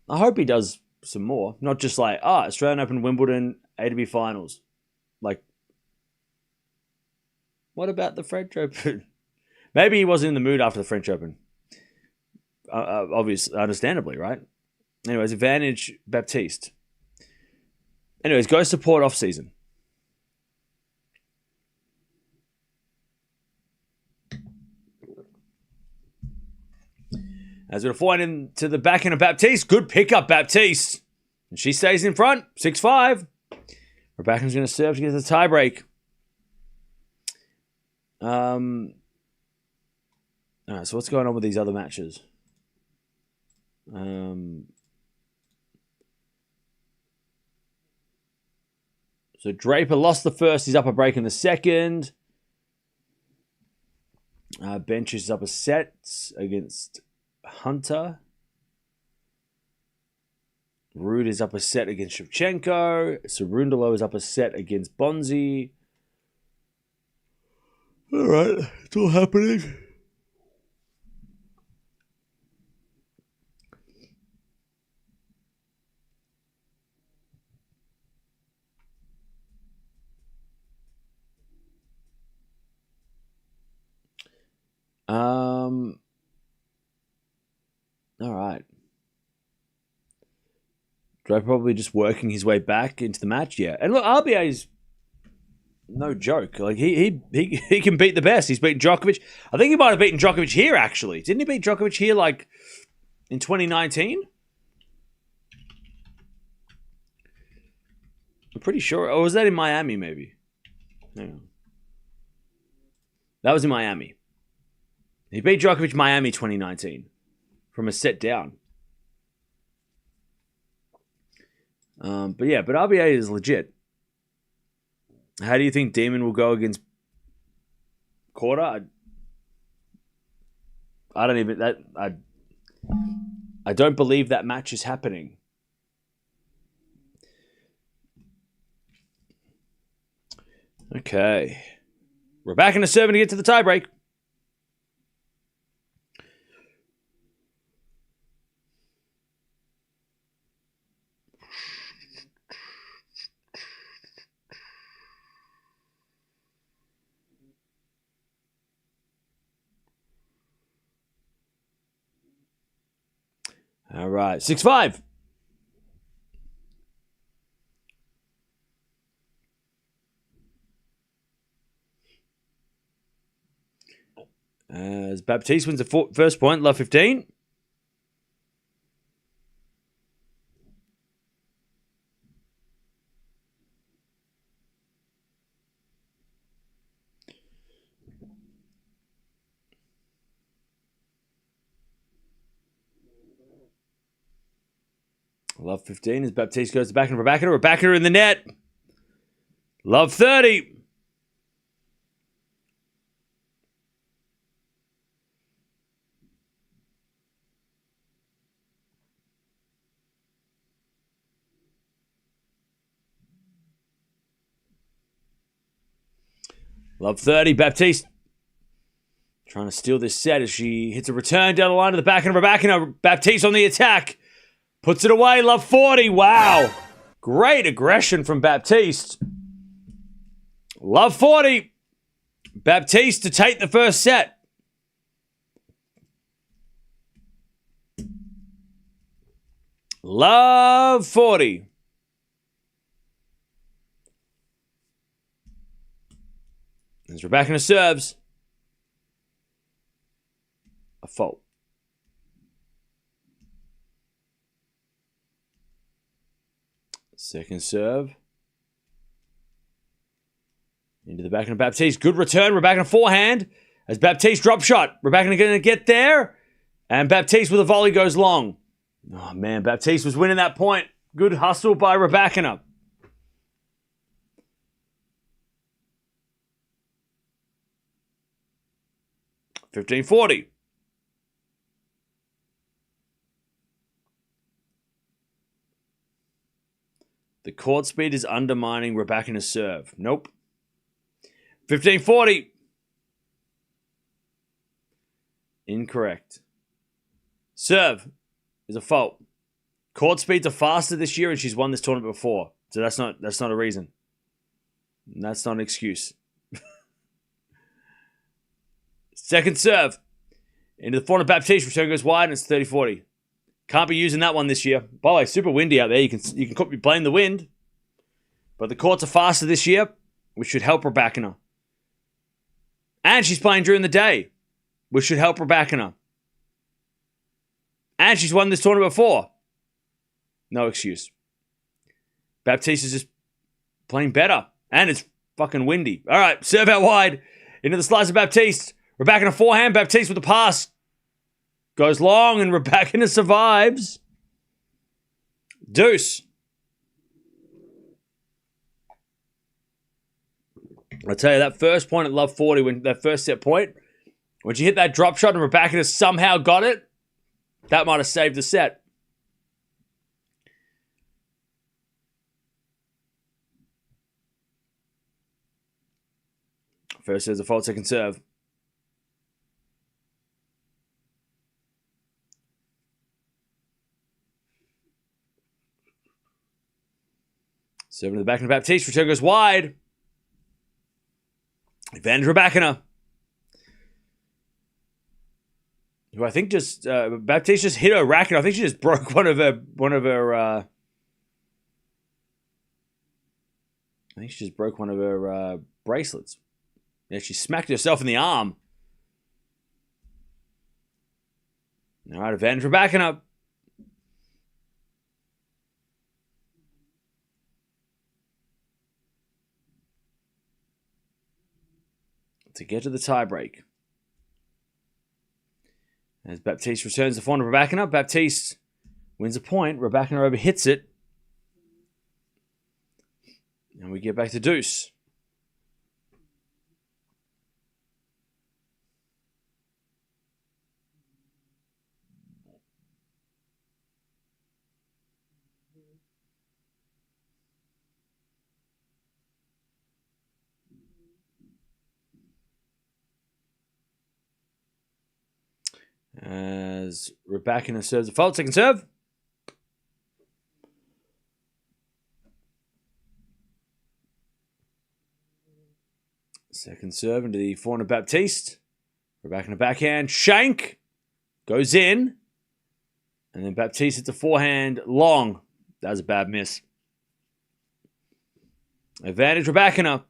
I hope he does some more. Not just like, Australian Open, Wimbledon, ATP finals. Like, what about the French Open? Maybe he wasn't in the mood after the French Open. Obviously, understandably, right? Anyways, advantage Baptiste. Anyways, go support off season. As we're flying into the backhand of Baptiste. Good pickup, Baptiste. And she stays in front. 6-5. Rybakina's going to serve to get the tiebreak. All right, so what's going on with these other matches? So Draper lost the first. He's up a break in the second. Bench is up a set against Hunter. Ruud is up a set against Shevchenko. Cerundolo is up a set against Bonzi. All right, it's all happening. All right. Draper probably just working his way back into the match, yeah. And look, RBA's no joke. Like he can beat the best. He's beaten Djokovic. I think he might have beaten Djokovic here, actually. Didn't he beat Djokovic here like in 2019? I'm pretty sure. Or was that in Miami, maybe? Hang on. That was in Miami. He beat Djokovic Miami 2019 from a set down. But RBA is legit. How do you think Demon will go against Korda? I don't believe that match is happening. Okay. We're back in the serving to get to the tiebreak. All right, 6-5. As Baptiste wins the first point, love 15. Love 15 as Baptiste goes to back and Rybakina. Rybakina in the net. Love 30. Love 30. Baptiste trying to steal this set as she hits a return down the line to the back and Rybakina. Baptiste on the attack. Puts it away. Love 40. Wow. Great aggression from Baptiste. Love 40. Baptiste to take the first set. Love 40. As Rybakina serves. A fault. Second serve. Into the back of Baptiste. Good return. Rybakina forehand. As Baptiste drop shot. Rybakina going to get there. And Baptiste with a volley goes long. Oh, man. Baptiste was winning that point. Good hustle by Rybakina. $15.40. The court speed is undermining Rybakina's serve. Nope. 15.40. Incorrect. Serve is a fault. Court speeds are faster this year and she's won this tournament before. So that's not a reason. That's not an excuse. Second serve. Into the front of Baptiste. Return goes wide and it's 30-40. Can't be using that one this year. By the way, super windy out there. You can blame the wind. But the courts are faster this year, which should help Rybakina. And she's playing during the day, which should help Rybakina. And she's won this tournament before. No excuse. Baptiste is just playing better. And it's fucking windy. All right, serve out wide. Into the slice of Baptiste. Rybakina forehand. Baptiste with the pass. Goes long and Rybakina survives. Deuce. I tell you, that first point at love 40, when that first set point, when she hit that drop shot and Rybakina somehow got it, that might have saved the set. First serve's a fault, second serve. Serving to the back of Baptiste. Return goes wide. Advantage Rybakina. Who I think just Baptiste just hit her racket. I think she just broke one of her I think she just broke one of her bracelets. Yeah, she smacked herself in the arm. All right, advantage Rybakina. To get to the tiebreak. As Baptiste returns the front of Rybakina, Baptiste wins a point. Rybakina overhits it. And we get back to deuce. As Rybakina serves a fault, second serve. Second serve into the forehand of Baptiste. Rybakina backhand. Shank goes in. And then Baptiste hits a forehand long. That was a bad miss. Advantage Rybakina.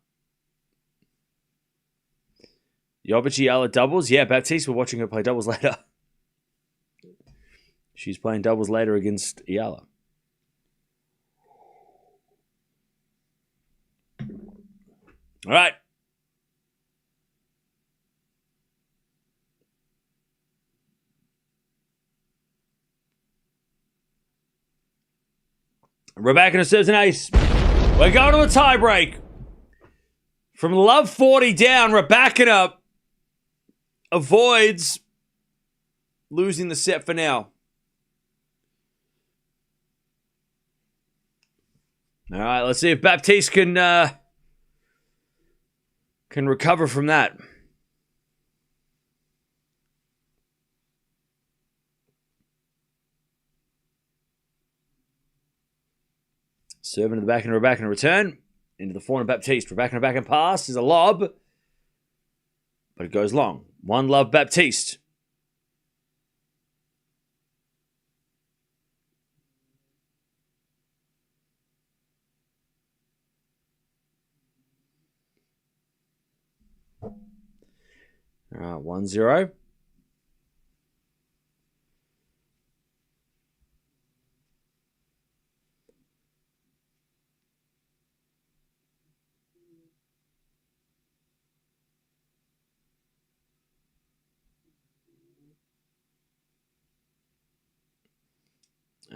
Jovic Eala doubles. Yeah, Baptiste, we're watching her play doubles later. She's playing doubles later against Eala. All right. Rybakina serves an ace. We're going to a tiebreak. From love 40 down, Rybakina avoids losing the set for now. All right, let's see if Baptiste can recover from that. Serving to the backhand, Rybakina return. Into the forehand, Baptiste. Rybakina backhand pass is a lob. But it goes long. 1-love Baptiste. All right, 1-0.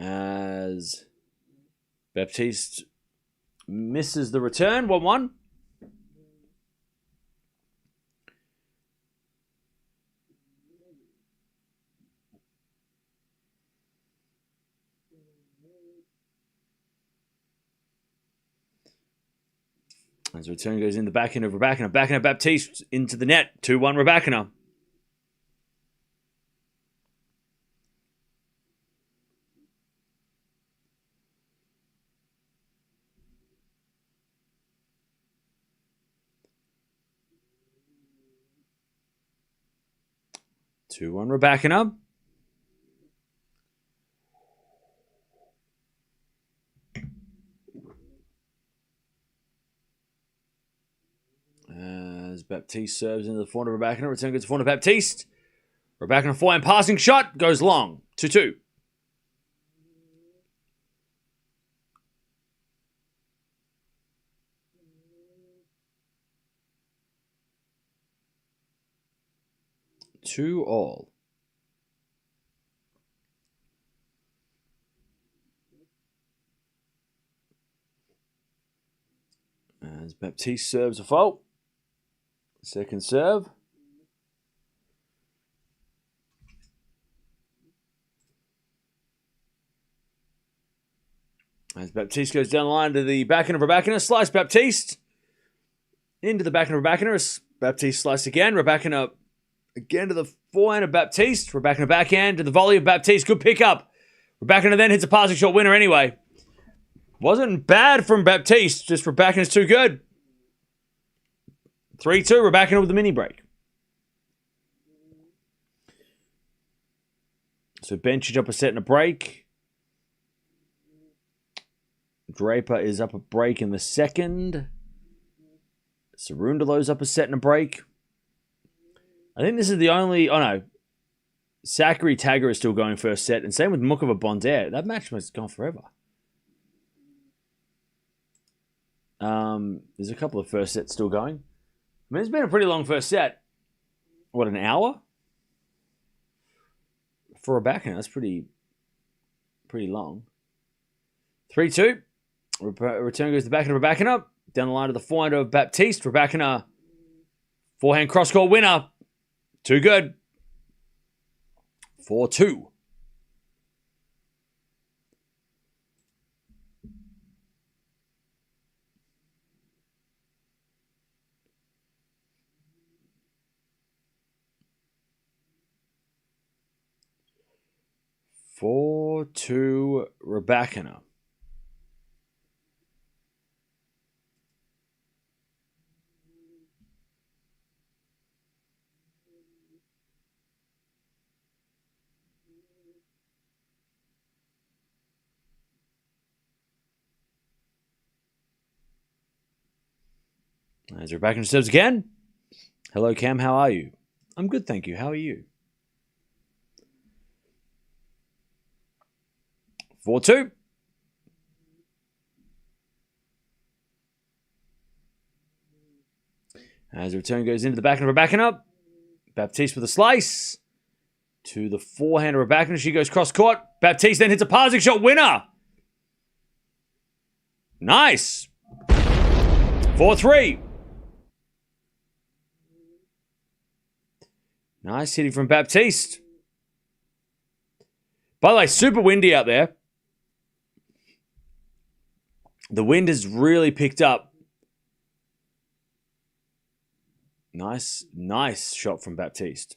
As Baptiste misses the return. 1-1. As the return goes in the backhand of Rybakina. Backhand of Baptiste into the net. 2-1 Rybakina. Rybakina. As Baptiste serves into the forehand of Rybakina. Return goes to forehand of Baptiste. Rybakina forehand passing shot. Goes long. 2-2. Two all. As Baptiste serves a fault. Second serve. As Baptiste goes down the line to the backhand of Rybakina. Slice Baptiste. Into the backhand of Rybakina. Baptiste slice again. Rybakina again to the forehand of Baptiste. Rybakina backhand to the volley of Baptiste. Good pickup. Rybakina then hits a passing shot winner anyway. Wasn't bad from Baptiste. Just Rybakina's too good. 3-2. Rybakina with the mini break. So Bencic up a set and a break. Draper is up a break in the second. Cerundolo's up a set and a break. I think this is the only... Oh, no. Zachary Tagger is still going first set. And same with Mukova Bondair. That match has gone forever. There's a couple of first sets still going. I mean, it's been a pretty long first set. What, an hour? For a backhand, that's pretty long. 3-2. Return goes to the backhand of Rybakina. Down the line to the forehand of Baptiste. Rybakina. Forehand cross-court winner. Too good. 4-2. Rybakina. As Rybakina serves again. Hello, Cam. How are you? I'm good, thank you. How are you? 4-2. As the return goes into the back of Rybakina. Baptiste with a slice. To the forehand of Rybakina. She goes cross-court. Baptiste then hits a passing shot. Winner. Nice. 4-3. Nice hitting from Baptiste. By the way, super windy out there. The wind has really picked up. Nice shot from Baptiste.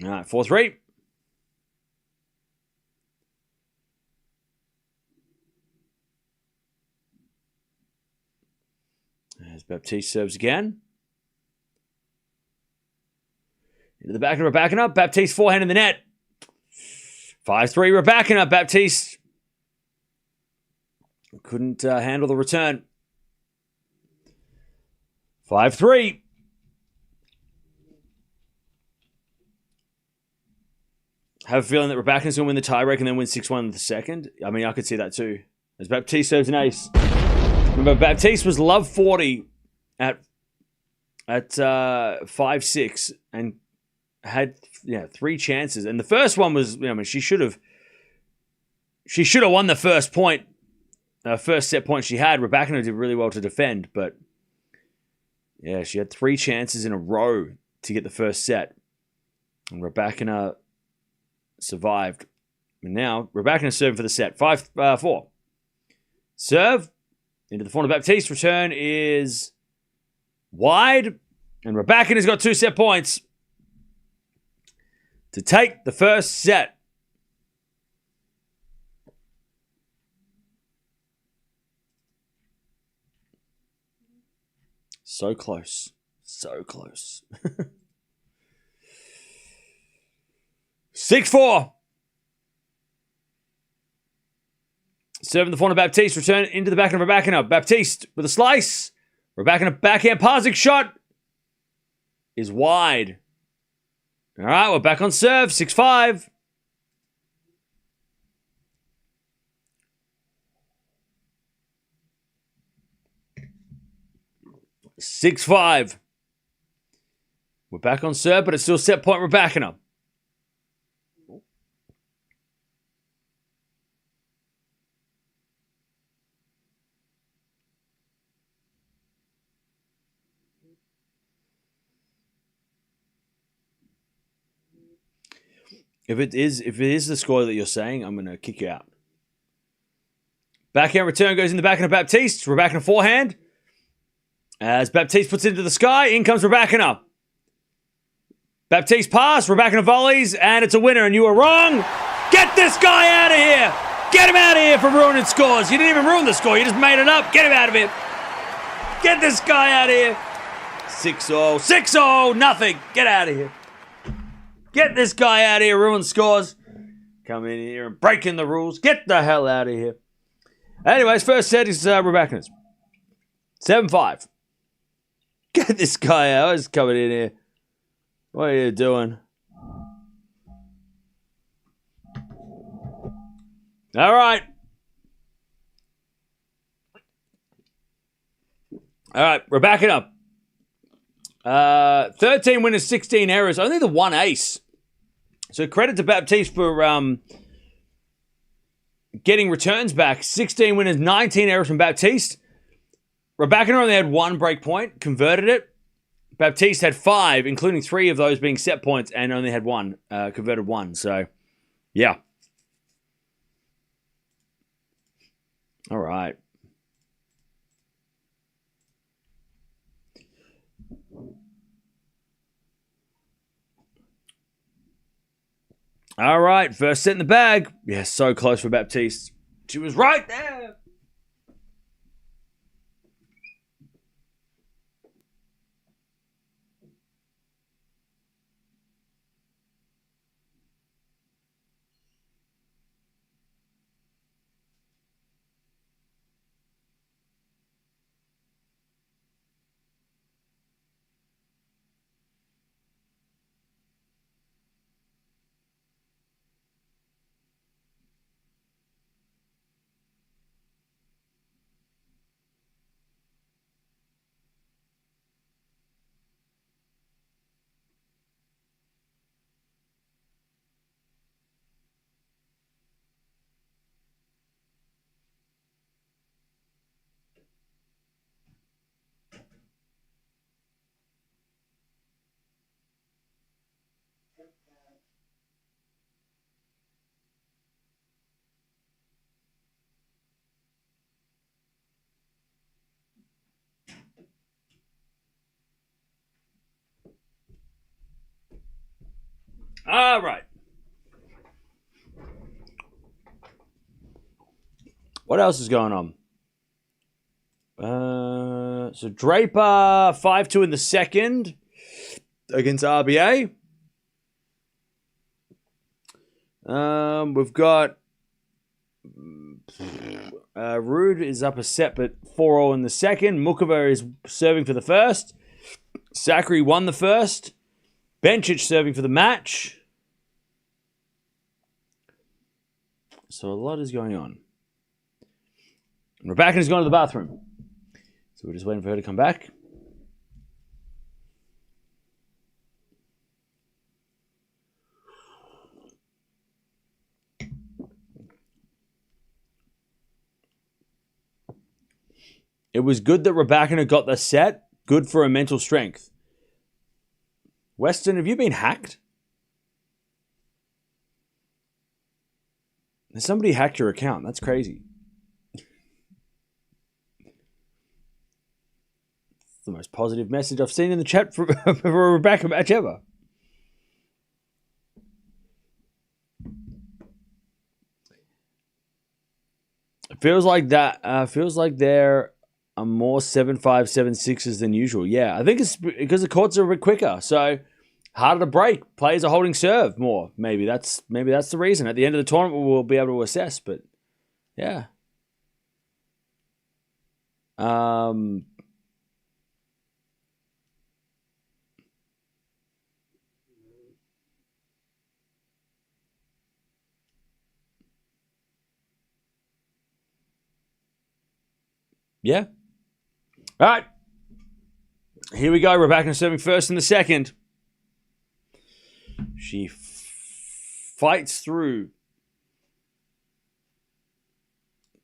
All right, 4-3. As Baptiste serves again. Into the back of Rybakina. Baptiste forehand in the net. 5-3 Rybakina. Baptiste couldn't handle the return. 5-3. Have a feeling that Rybakina's going to win the tiebreak and then win 6-1 in the second. I mean, I could see that too. As Baptiste serves an ace. Remember, Baptiste was love 40 at 5-6 and had 3 chances. And the first one was, she should have won the first point, first set point she had. Rybakina did really well to defend, but yeah, she had 3 chances in a row to get the first set. And Rybakina survived. And now Rybakina serving for the set. 5-4. Serve into the forehand of Baptiste. Return is wide. And Rybakina's got 2 set points to take the first set. So close. So close. 6-4. Serving the forehand of Baptiste. Return into the back of Rybakina. Baptiste with a slice. Rybakina backhand passing shot is wide. All right, we're back on serve. 6-5. We're back on serve, but it's still set point Rybakina. If it is the score that you're saying, I'm going to kick you out. Backhand return goes in the backhand of Baptiste. Rybakina forehand. As Baptiste puts it into the sky, in comes Rybakina. Baptiste pass, Rybakina volleys, and it's a winner, and you were wrong. Get this guy out of here. Get him out of here for ruining scores. You didn't even ruin the score. You just made it up. Get him out of here. Get this guy out of here. 6-0. 6-0. Nothing. Get out of here. Get this guy out of here. Ruin scores. Come in here and breaking the rules. Get the hell out of here. Anyways, first set is Rybakina's. 7-5. Get this guy out. He's coming in here. What are you doing? All right. All right, Rybakina. 13 winners, 16 errors. Only the 1 ace. So credit to Baptiste for getting returns back. 16 winners, 19 errors from Baptiste. Rybakina only had 1 break point, converted it. Baptiste had 5, including 3 of those being set points, and only had 1, converted 1. So, yeah. All right. All right, first set in the bag. Yeah, so close for Baptiste. She was right there. All right. What else is going on? So Draper 5-2 in the second against RBA. We've got Rude is up a set, but 4-0 in the second. Mukova is serving for the first. Zachary won the first. Bencic serving for the match. So a lot is going on. Rybakina's gone to the bathroom. So we're just waiting for her to come back. It was good that Rybakina got the set. Good for her mental strength. Weston, have you been hacked? Has somebody hacked your account? That's crazy. It's the most positive message I've seen in the chat for a Rybakina match ever. It feels like that. Feels like there are more 7-5, 7-6s than usual. Yeah, I think it's because the courts are a bit quicker, so harder to break. Players are holding serve more. Maybe that's the reason. At the end of the tournament, we'll be able to assess. But yeah, yeah. All right, here we go. Rybakina serving first in the second. She fights through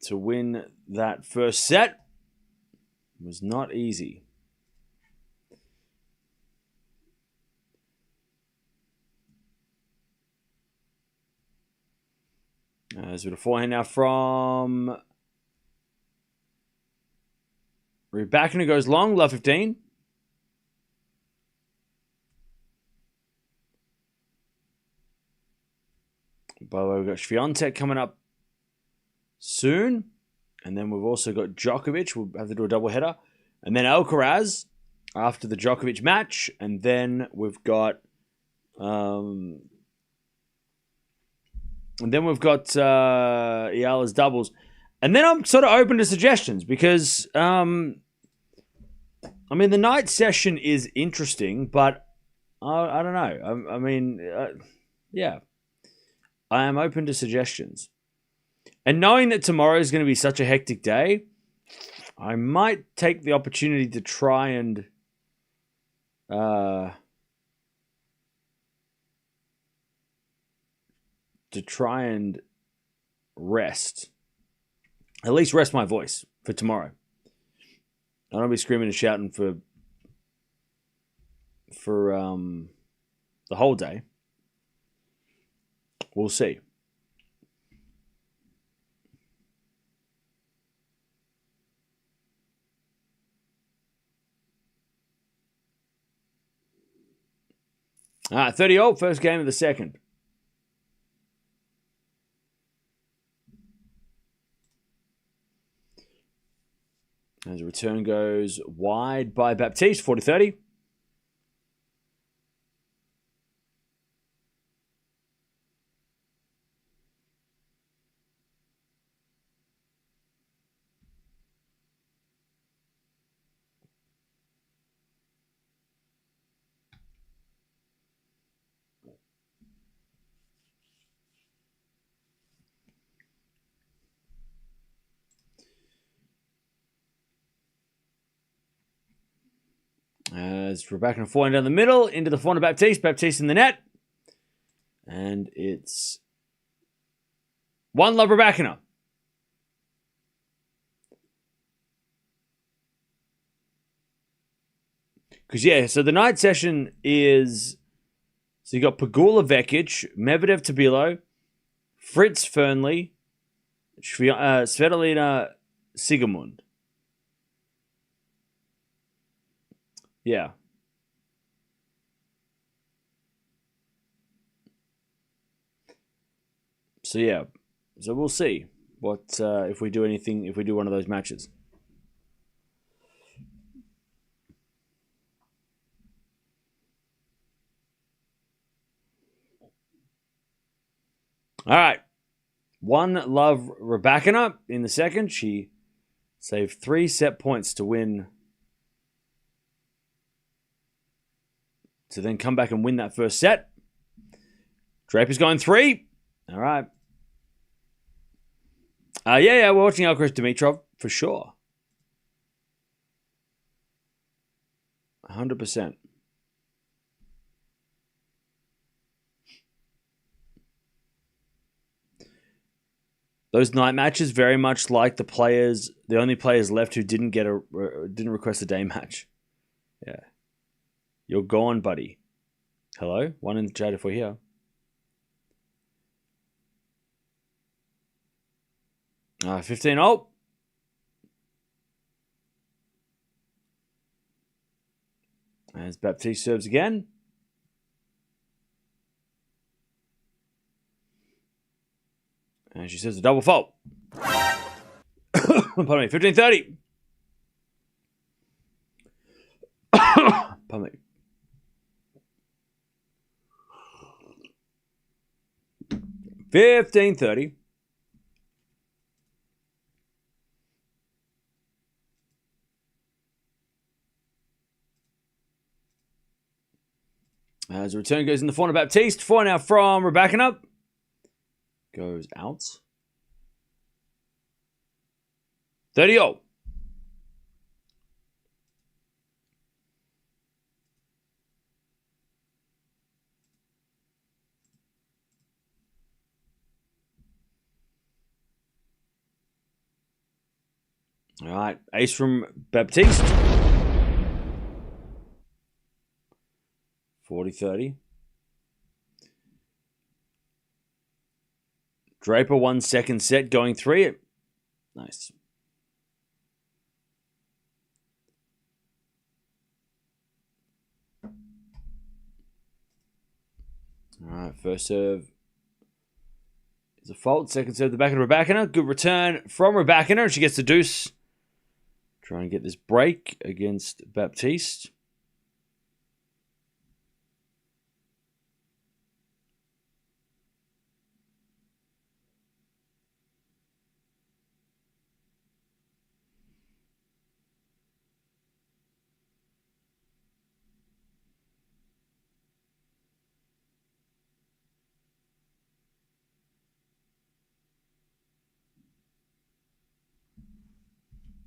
to win that first set. It was not easy. There's a bit of forehand now from Rybakina, goes long, love 15. By the way, we've got Swiatek coming up soon. And then we've also got Djokovic. We'll have to do a double header. And then Alcaraz after the Djokovic match. And then we've got Eala's doubles. And then I'm sort of open to suggestions because the night session is interesting, but I don't know. Yeah. I am open to suggestions. And knowing that tomorrow is going to be such a hectic day, I might take the opportunity to try and rest. At least rest my voice for tomorrow. I don't want to be screaming and shouting for the whole day. We'll see. All right, 30-0, first game of the second. As the return goes wide by Baptiste, 40-30. As Rybakina forehand down the middle, into the forehand of Baptiste. Baptiste in the net. And it's 1-love Rybakina. Because, so the night session is... So you got Pegula Vekic, Medvedev Tabilo, Fritz Fernley, Svitolina Sigamund. Yeah. So yeah, so we'll see what if we do anything, if we do one of those matches. All right. One love Rybakina in the second. She saved 3 set points to win, to then come back and win that first set. Draper's going 3. All right. Yeah, we're watching Alcaraz Dimitrov for sure. 100%. Those night matches very much like the only players left who didn't request a day match. Yeah. You're gone, buddy. Hello? One in the chat if we're here. Uh, 15-0. As Baptiste serves again. And she says a double fault. Pardon me, 15-30. Pardon me. $15.30. As the return goes in the corner, Baptiste. 4 now from Rybakina. Goes out. 30-0. All right, ace from Baptiste. 40-30. Draper 1 second set, going 3. Nice. All right, first serve is a fault. Second serve, the back of Rybakina. Good return from Rybakina. She gets the deuce. Trying to get this break against Baptiste.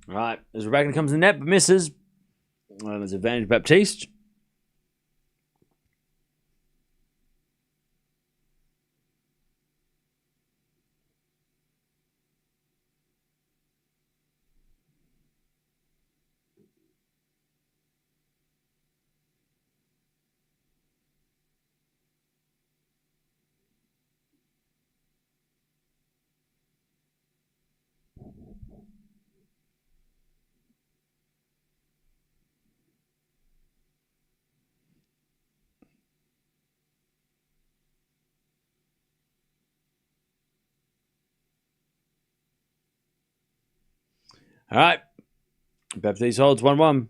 All right, as Rybakina comes in the net but misses. There's advantage Baptiste. All right, Baptiste holds 1-1.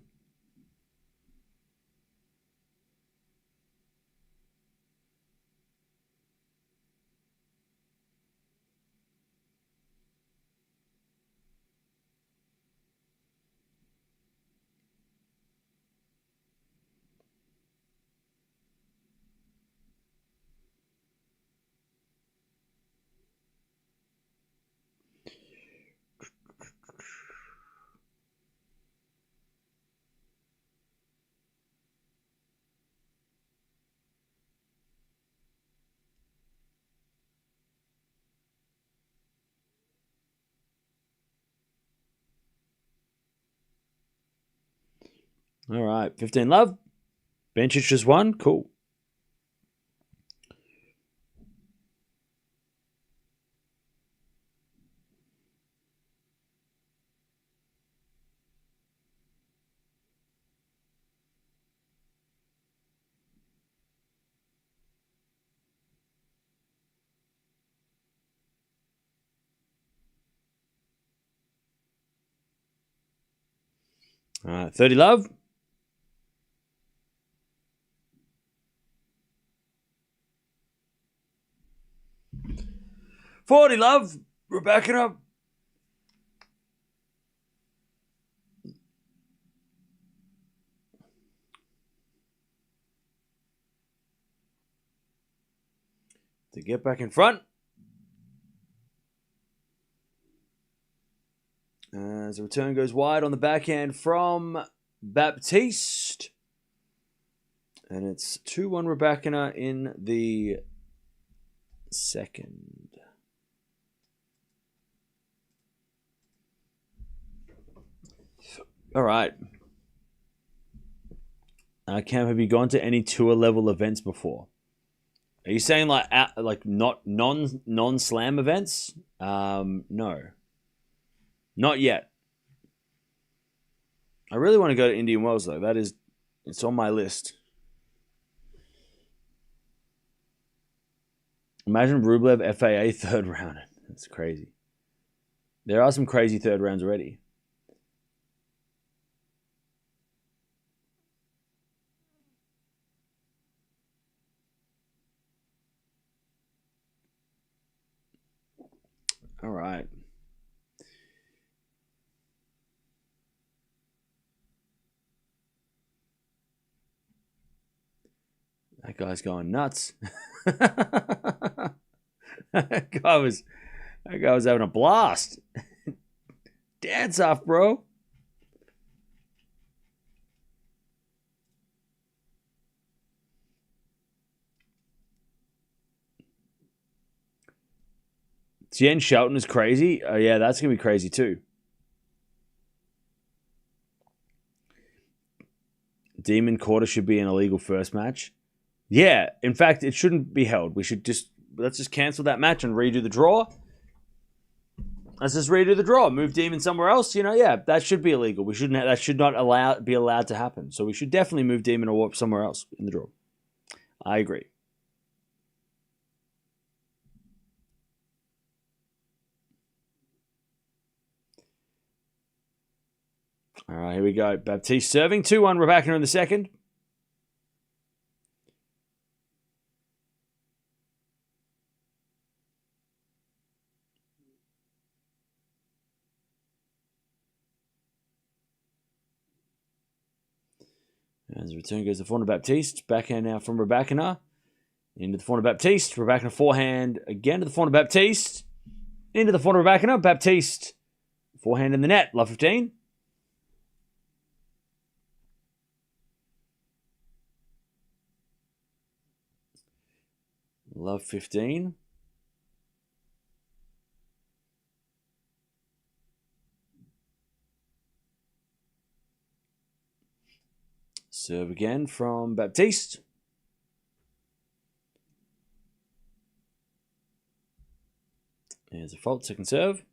All right, 15 love. Bencic just won. Cool. All right, 30 love. $40 love. Rybakina. To get back in front. As the return goes wide on the backhand from Baptiste. And it's 2-1 Rybakina in the second. All right. Cam, have you gone to any tour level events before? Are you saying like not non-slam events? No. Not yet. I really want to go to Indian Wells though. It's on my list. Imagine Rublev FAA third round. That's crazy. There are some crazy third rounds already. All right. That guy's going nuts. that guy was having a blast. Dance off, bro. Tien Shelton is crazy. Oh yeah, that's gonna be crazy too. Demon Quarter should be an illegal first match. Yeah, in fact, it shouldn't be held. Let's just cancel that match and redo the draw. Let's just redo the draw. Move Demon somewhere else. Yeah, that should be illegal. That should not be allowed to happen. So we should definitely move Demon or Warp somewhere else in the draw. I agree. All right, here we go. Baptiste serving. 2-1 Rybakina in the second. As the return goes to the forehand of Baptiste. Backhand now from Rybakina. Into the forehand of Baptiste. Rybakina forehand again to the forehand of Baptiste. Into the forehand of Rybakina. Baptiste. Forehand in the net. Love 15. Love 15. Serve again from Baptiste. There's a fault, second serve.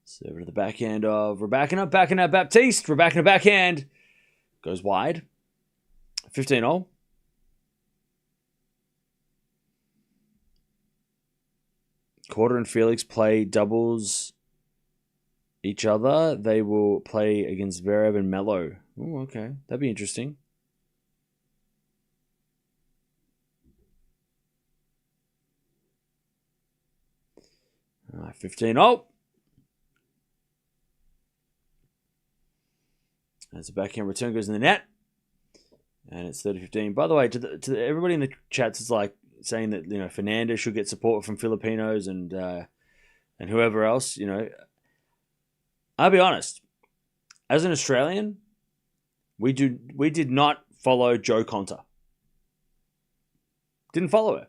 Serve to the backhand of Rybakina. Backhand at Baptiste. Rybakina backhand. Goes wide. 15-0. Quarter and Felix play doubles each other. They will play against Zverev and Melo. Oh, okay. That'd be interesting. All right, 15-0. As the backhand return goes in the net. And it's 30-15. By the way, to everybody in the chats is like saying that, Fernandez should get support from Filipinos and whoever else, I'll be honest. As an Australian, we did not follow Jo Konta. Didn't follow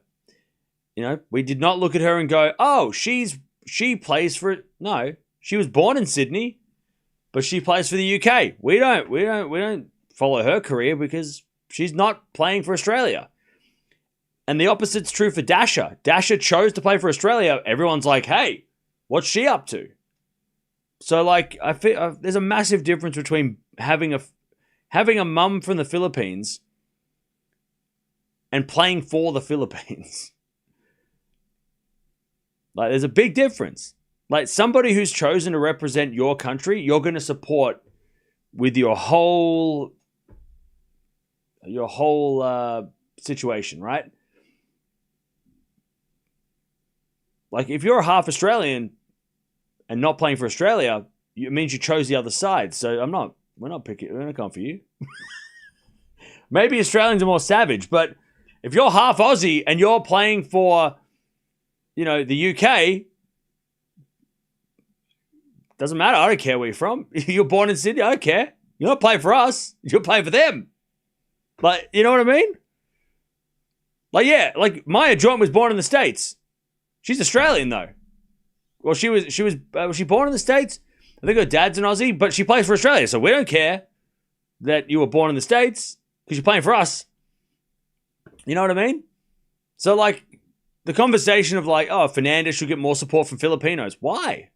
her. We did not look at her and go, "Oh, she plays for it." No, she was born in Sydney, but she plays for the UK. We don't follow her career because she's not playing for Australia. And the opposite's true for Dasha. Dasha chose to play for Australia. Everyone's like, "Hey, what's she up to?" So, I feel there's a massive difference between having a mum from the Philippines and playing for the Philippines. Like, there's a big difference. Like, somebody who's chosen to represent your country, you're going to support with your whole situation, right? Like, if you're a half Australian and not playing for Australia, it means you chose the other side. So we're not going for you. Maybe Australians are more savage, but if you're half Aussie and you're playing for, the UK, doesn't matter. I don't care where you're from. You're born in Sydney. I don't care. You're not playing for us. You're playing for them. Like, you know what I mean? Like, yeah, like Maya Joint was born in the States. She's Australian though. Well, was she born in the States? I think her dad's an Aussie, but she plays for Australia, so we don't care that you were born in the States because you're playing for us. You know what I mean? So, like, the conversation of like, oh, Fernandez should get more support from Filipinos. Why?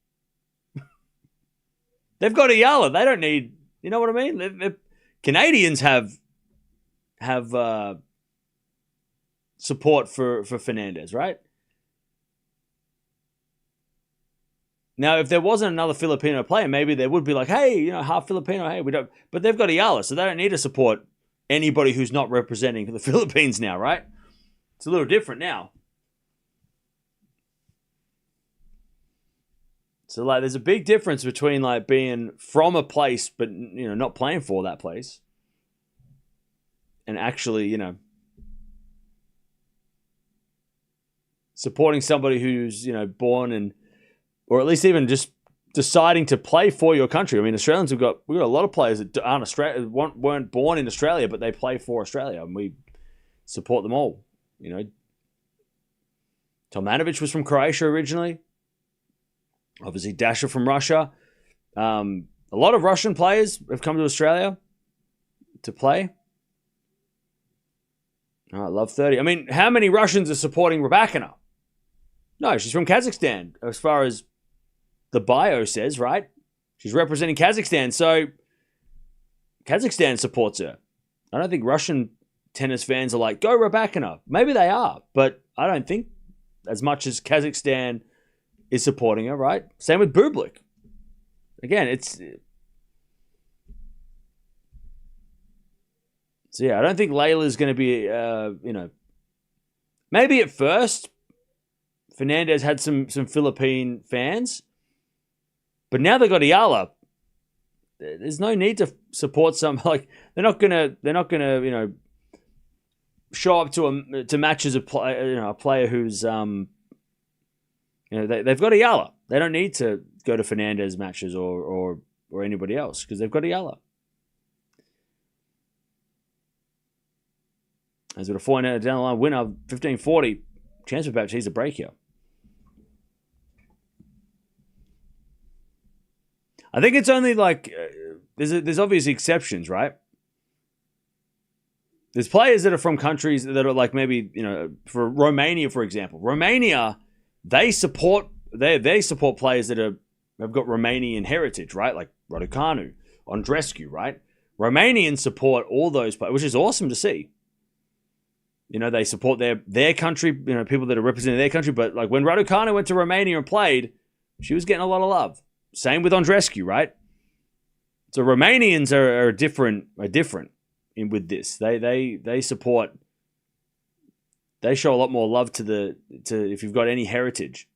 They've got Eala. They don't need, you know what I mean? Canadians have support for Fernandez, right? Now, if there wasn't another Filipino player, maybe they would be like, hey, half Filipino, hey, we don't. But they've got Eala, so they don't need to support anybody who's not representing the Philippines now, right? It's a little different now. So, like, there's a big difference between, like, being from a place but, not playing for that place and actually, supporting somebody who's, born in, or at least even just deciding to play for your country. I mean, Australians, we've got a lot of players that weren't born in Australia, but they play for Australia, and we support them all. Tomanovic was from Croatia originally. Obviously, Dasher from Russia. A lot of Russian players have come to Australia to play. All right, love 30. I mean, how many Russians are supporting Rybakina? No, she's from Kazakhstan, as far as the bio says, right? She's representing Kazakhstan, so Kazakhstan supports her. I don't think Russian tennis fans are like, go Rybakina. Maybe they are, but I don't think as much as Kazakhstan is supporting her, right? Same with Bublik. Again, so yeah, I don't think Layla's going to be, maybe at first Fernandez had some Philippine fans, but now they've got Eala. There's no need to support some, like, they're not gonna show up to matches of a player who's they've got Eala. They don't need to go to Fernandez matches or anybody else because they've got Eala. As with a 4 down the line winner, 15-40, chance for Baptiste to break here. I think it's only like there's obvious exceptions, right? There's players that are from countries that are like maybe for Romania, for example. Romania, they support players that have got Romanian heritage, right? Like Raducanu, Andreescu, right? Romanians support all those players, which is awesome to see. They support their country, people that are representing their country. But like when Raducanu went to Romania and played, she was getting a lot of love. Same with Andreescu, right? So Romanians are different with this. They support. They show a lot more love to if you've got any heritage.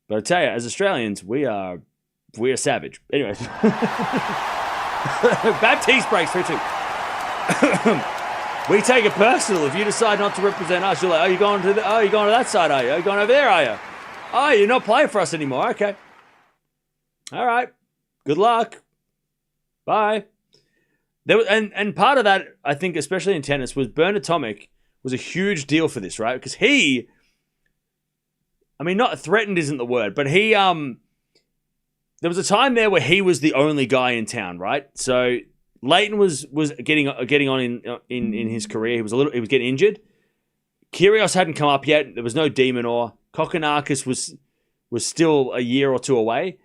But I tell you, as Australians, we are savage. Anyways, Baptiste breaks 3-2. We take it personal. If you decide not to represent us, you're like, you're going to that side, are you? Are you going over there, are you? Oh, you're not playing for us anymore. Okay. All right. Good luck. Bye. And part of that, I think, especially in tennis, was Bernard Tomic was a huge deal for this, right? Because not threatened isn't the word, but he, there was a time there where he was the only guy in town, right? So Leighton was getting on in his career. He was getting injured. Kyrgios hadn't come up yet. There was no Demonor. Kokkinakis was still a year or two away.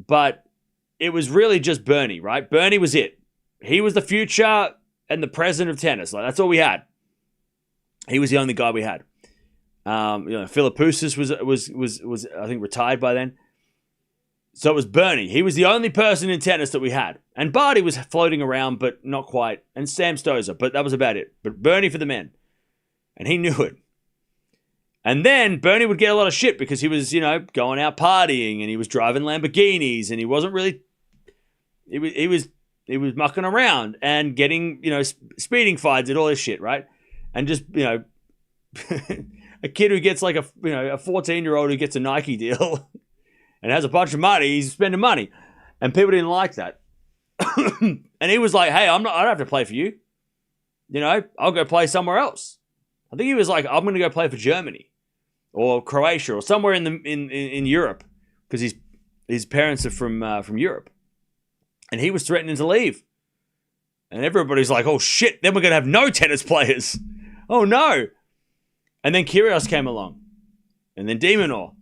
But it was really just Bernie, right? Bernie was it. He was the future and the present of tennis. Like, that's all we had. He was the only guy we had. Philippoussis was I think retired by then. So it was Bernie. He was the only person in tennis that we had. And Barty was floating around, but not quite. And Sam Stosur, but that was about it. But Bernie for the men. And he knew it. And then Bernie would get a lot of shit because he was, going out partying and he was driving Lamborghinis and he wasn't really... He was mucking around and getting, speeding fines and all this shit, right? And just, a kid who gets like a 14-year-old who gets a Nike deal and has a bunch of money, he's spending money. And people didn't like that. And he was like, hey, I don't have to play for you. I'll go play somewhere else. I think he was like, I'm going to go play for Germany or Croatia or somewhere in Europe because his parents are from Europe. And he was threatening to leave. And everybody's like, oh shit, then we're going to have no tennis players. Oh no. And then Kyrgios came along. And then De Minaur.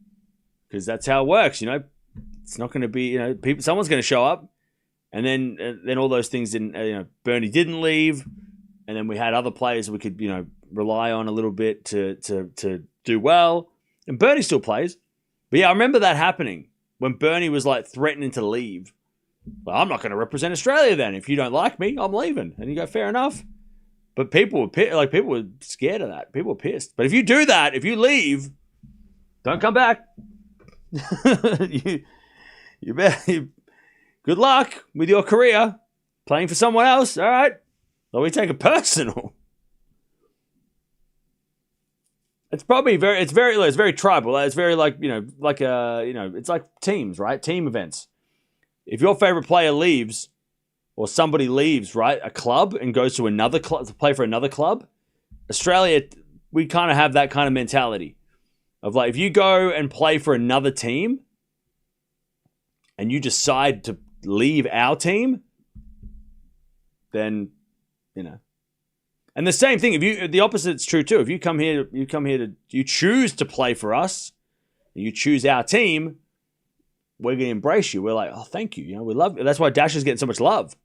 Because that's how it works, It's not going to be, someone's going to show up. And then all those things didn't, Bernie didn't leave. And then we had other players we could, rely on a little bit to do well. And Bernie still plays. But yeah, I remember that happening when Bernie was like threatening to leave. Well, I'm not going to represent Australia then. If you don't like me, I'm leaving. And you go, fair enough. But people were scared of that. People were pissed. But if you do that, if you leave, don't come back. you better. Good luck with your career playing for someone else. All right. Well, we take it personal. It's probably it's very tribal. It's very it's like teams, right? Team events. If your favorite player leaves or somebody leaves, right, a club and goes to another club to play for another club, Australia, we kind of have that kind of mentality of like, if you go and play for another team and you decide to leave our team, then, and the same thing, the opposite's true too. If you come here you choose to play for us, you choose our team, we're going to embrace you. We're like, oh, thank you. We love you. That's why Dasha's getting so much love.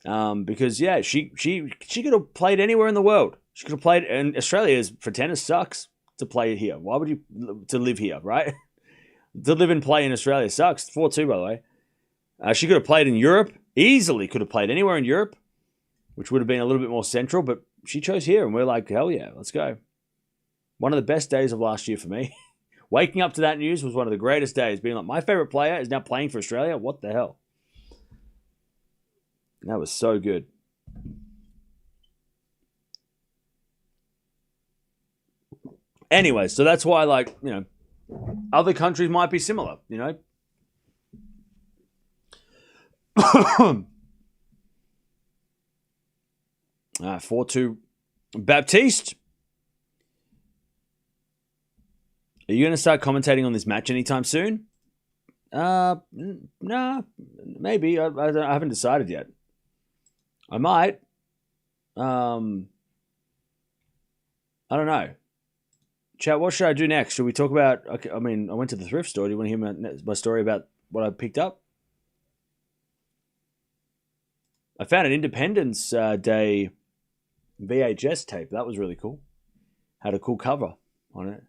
Because yeah, she could have played anywhere in the world. She could have played, and Australia for tennis sucks to play here. Why would you to live here, right? To live and play in Australia sucks. 4-2, by the way. She could have played in Europe. Easily could have played anywhere in Europe, which would have been a little bit more central. But she chose here, and we're like, hell yeah, let's go. One of the best days of last year for me. Waking up to that news was one of the greatest days. Being like, my favorite player is now playing for Australia. What the hell? That was so good. Anyway, so that's why, other countries might be similar, 4-2 Baptiste. Are you going to start commentating on this match anytime soon? Nah, maybe. I haven't decided yet. I might. I don't know. Chat, what should I do next? Should we talk about... Okay, I went to the thrift store. Do you want to hear my story about what I picked up? I found an Independence Day VHS tape. That was really cool. Had a cool cover on it.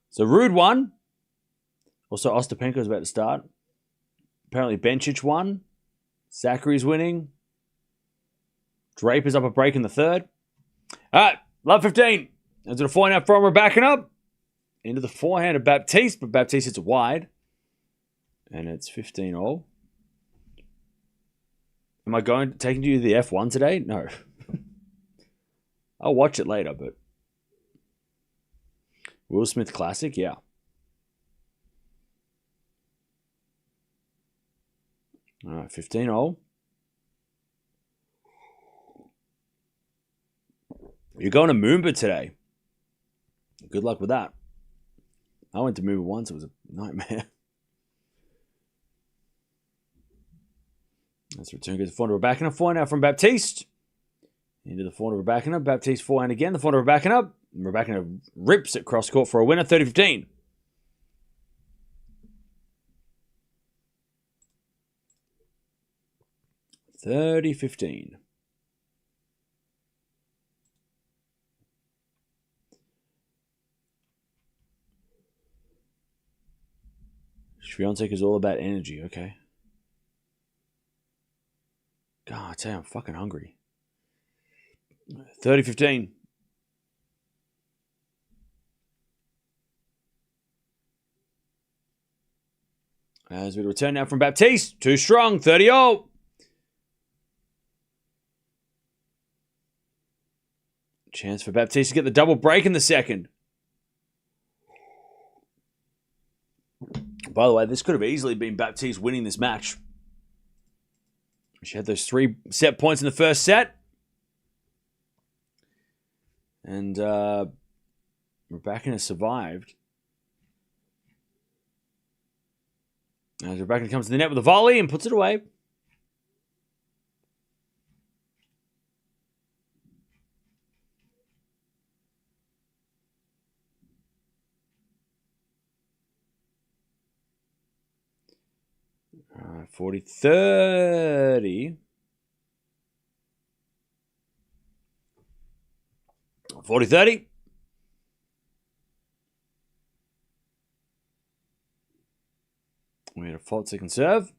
So Rude won. Also, Ostapenko's about to start. Apparently, Bencic won. Zachary's winning. Draper's up a break in the third. All right, love 15. Into the forehand from Rybakina. Into the forehand of Baptiste, but Baptiste hits it wide. And it's 15-all. Am I taking you to the F1 today? No. I'll watch it later, but... Will Smith Classic? Yeah. All right, 15-all. You're going to Moomba today. Good luck with that. I went to Moomba once. It was a nightmare. That's return goes to forehand of Rybakina. Forehand now from Baptiste. Into the forehand of Rybakina. Baptiste forehand again. The forehand of Rybakina. Rybakina rips it cross court for a winner, 30-15. Swiatek is all about energy. Okay. God, I tell you, I'm fucking hungry. 30-15. As we return now from Baptiste. Too strong. 30-0. Chance for Baptiste to get the double break in the second. By the way, this could have easily been Baptiste winning this match. She had those 3 set points in the first set. And Rybakina survived. As Rybakina comes to the net with a volley and puts it away. All right, 40-30. 40-30. We had a fault second serve.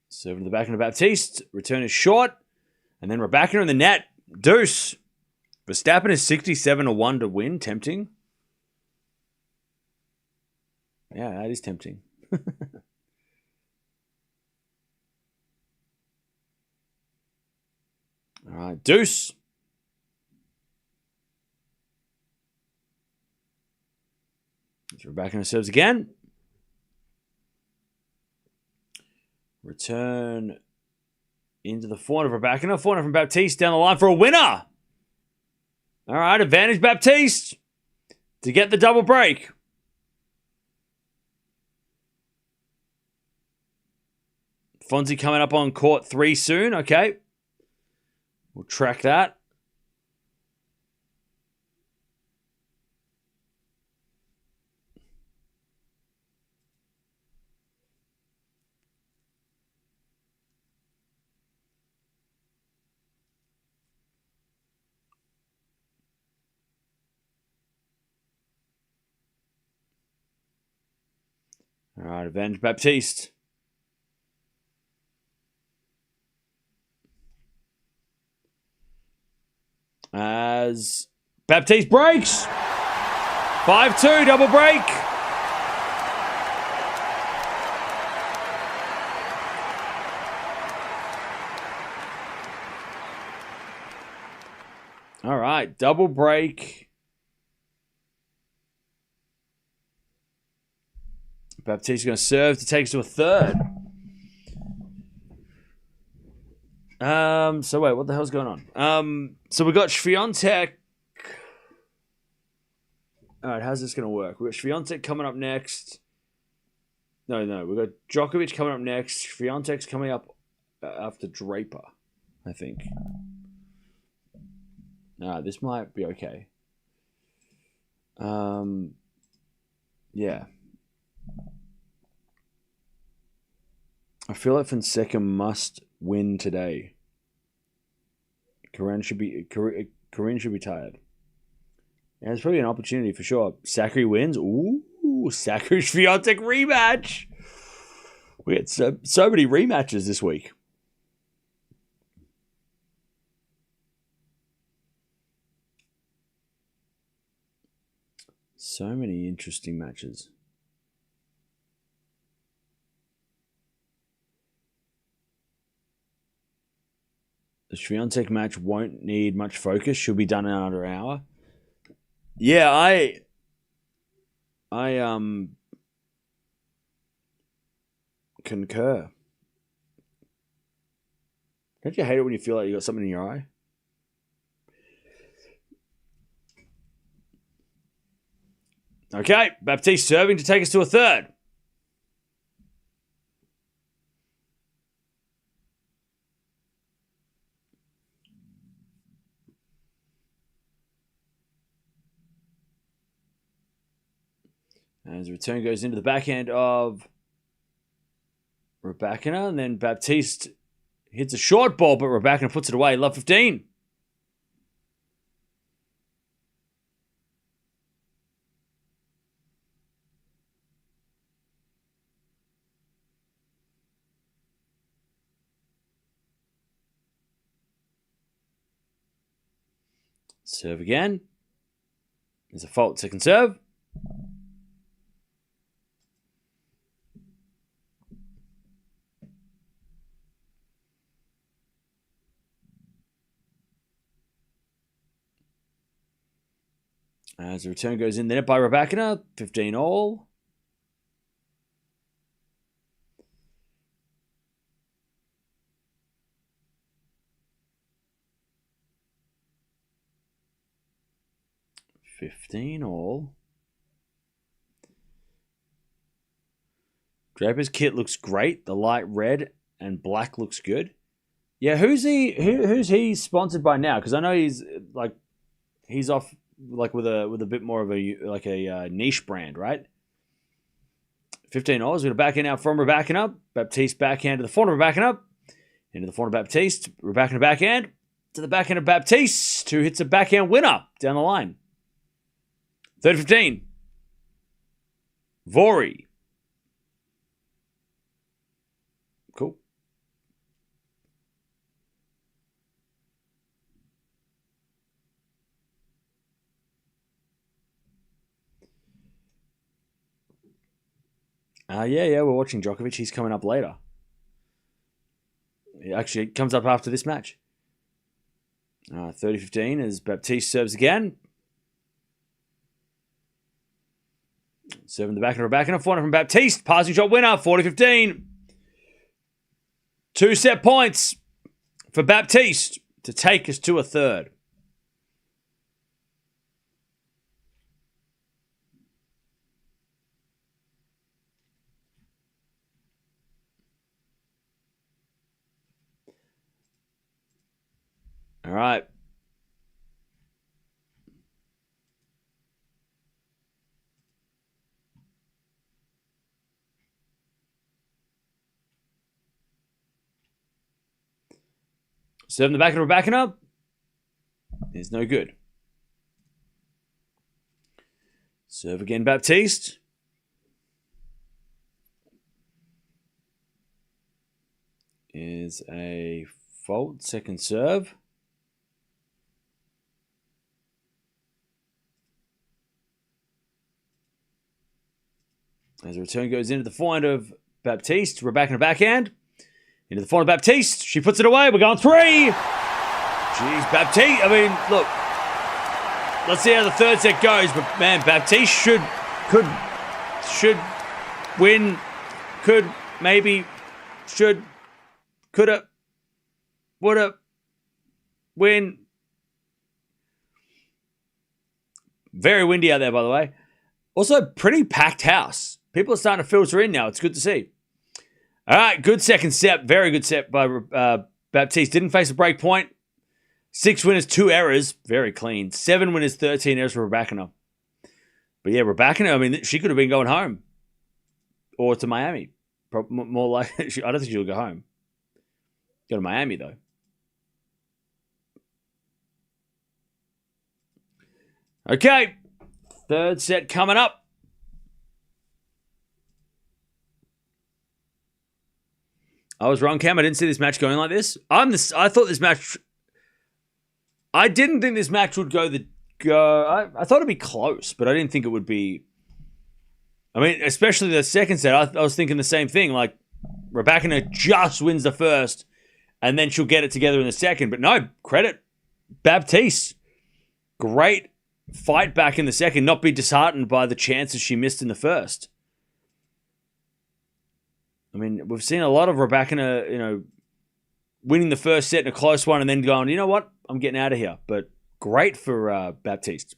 Serve to the back end of Baptiste. Return is short. And then Rybakina in the net. Deuce. Verstappen is 67-1 to win. Tempting. Yeah, that is tempting. All right, deuce. Rybakina serves again. Return into the forehand of Rybakina. Forehand from Baptiste down the line for a winner. All right, advantage Baptiste to get the double break. Fonzie coming up on court 3 soon. Okay. We'll track that. All right, advantage Baptiste. As Baptiste breaks. 5-2, double break. All right, double break. Baptiste going to serve to take us to a third. So wait, what the hell's going on? So we got Swiatek. All right, how's this going to work? We got Swiatek coming up next. No, we got Djokovic coming up next. Swiatek's coming up after Draper, I think. This might be okay. Yeah. I feel like Fonseca must win today. Corinne should be tired. Yeah, it's probably an opportunity for sure. Sakari wins. Ooh, Sakari Swiatek rematch. We had so many rematches this week. So many interesting matches. The Swiatek match won't need much focus. Should be done in under an hour. Yeah, I concur. Don't you hate it when you feel like you got something in your eye? Okay, Baptiste serving to take us to a third. As the return goes into the backhand of Rybakina, and then Baptiste hits a short ball, but Rybakina puts it away. Love 15. Serve again. There's a fault. Second serve. As the return goes in the net by Rybakina. 15 all. Draper's kit looks great. The light red and black looks good. Yeah, who's he sponsored by now? Because I know he's off with a bit more of a niche brand, right? 15 all. We're going to back in now from Rybakina. Baptiste backhand to the forehand of Rybakina. Into the forehand of Baptiste. Rybakina backhand to the backhand of Baptiste, who hits a backhand winner down the line. 30-15. Vori. Cool. Yeah, we're watching Djokovic. He's coming up later. Actually, it comes up after this match. 30-15 as Baptiste serves again. Serving the back of Rybakina. Forehand from Baptiste. Passing shot winner. 40-15. 2 set points for Baptiste to take us to a third. All right. Serving the back of Rybakina is no good. Serve again, Baptiste. Is a fault. Second serve. As the return goes into the forehand of Baptiste, Rybakina backhand. Into the forehand of Baptiste. She puts it away. We're going 3. Jeez, Baptiste. I mean, look. Let's see how the third set goes. But, man, Baptiste should win. Could, maybe, should, coulda, woulda, win. Very windy out there, by the way. Also, pretty packed house. People are starting to filter in now. It's good to see. All right, good second set. Very good set by Baptiste. Didn't face a break point. 6 winners, 2 errors. Very clean. 7 winners, 13 errors for Rybakina. But yeah, Rybakina, I mean, she could have been going home. Or to Miami. More like, I don't think she'll go home. Go to Miami, though. Okay. Third set coming up. I was wrong, Cam. I didn't see this match going like this. I thought this match... I didn't think this match would go... I thought it'd be close, but I didn't think it would be... I mean, especially the second set, I was thinking the same thing. Like, Rybakina just wins the first, and then she'll get it together in the second. But no, credit Baptiste. Great fight back in the second, not be disheartened by the chances she missed in the first. I mean, we've seen a lot of Rybakina, winning the first set in a close one and then going, you know what, I'm getting out of here. But great for Baptiste.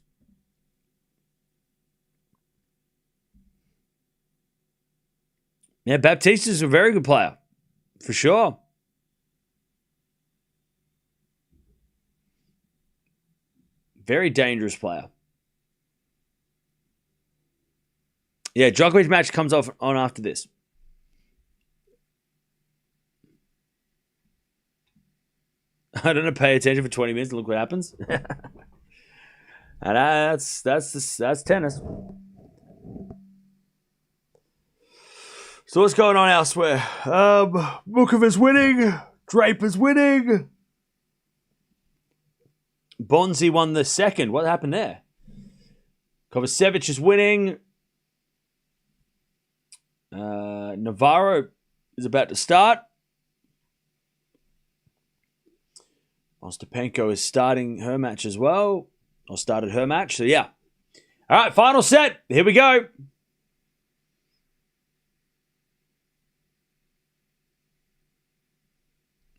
Yeah, Baptiste is a very good player, for sure. Very dangerous player. Yeah, Djokovic match comes on after this. I don't know, pay attention for 20 minutes and look what happens. And that's tennis. So what's going on elsewhere? Mukova's winning. Draper's winning. Bonzi won the second. What happened there? Kovacevic is winning. Navarro is about to start. Ostapenko is starting her match as well. Or started her match. So, yeah. All right, final set. Here we go.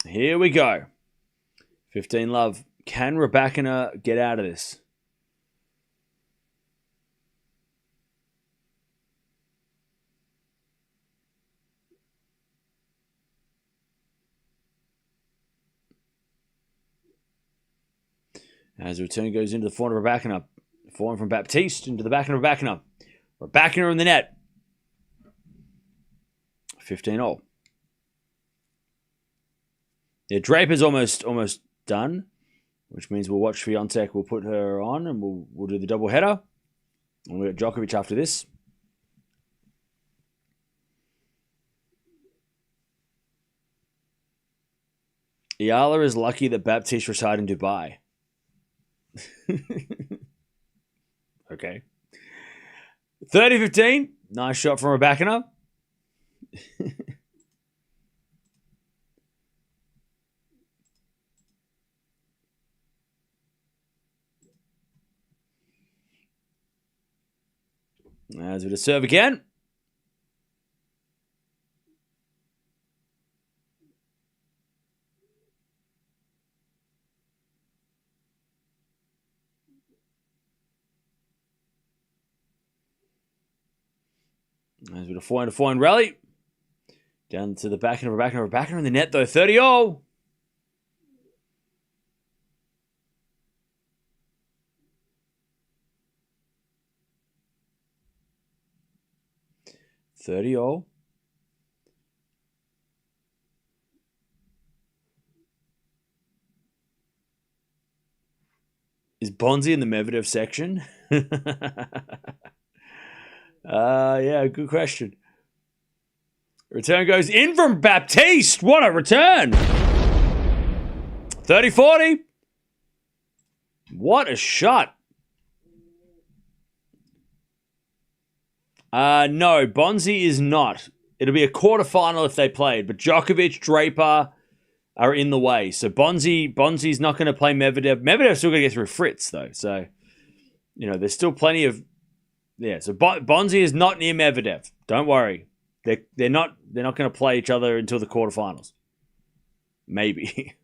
Here we go. 15 love. Can Rybakina get out of this? As the return goes into the forehand of Rybakina. Forehand from Baptiste into the backhand of Rybakina. Rybakina in the net. 15-all. Yeah, Draper's almost done, which means we'll watch Swiatek. We'll put her on and we'll do the double header. And we've got Djokovic after this. Eala is lucky that Baptiste reside in Dubai. Okay. 30-15. Nice shot from Rybakina. As we just serve again. As we do forehand rally. Down to the backhand of Rybakina. Rybakina in the net though. 30-all. Is Bonzi in the Medvedev section? Yeah, good question. Return goes in from Baptiste. What a return. 30-40. What a shot. No, Bonzi is not. It'll be a quarterfinal if they played, but Djokovic, Draper are in the way. So Bonzi's not going to play Medvedev. Medvedev's still going to get through Fritz, though. So, there's still plenty of... Yeah, so Bonzi is not near Medvedev. Don't worry. They're not going to play each other until the quarterfinals. Maybe.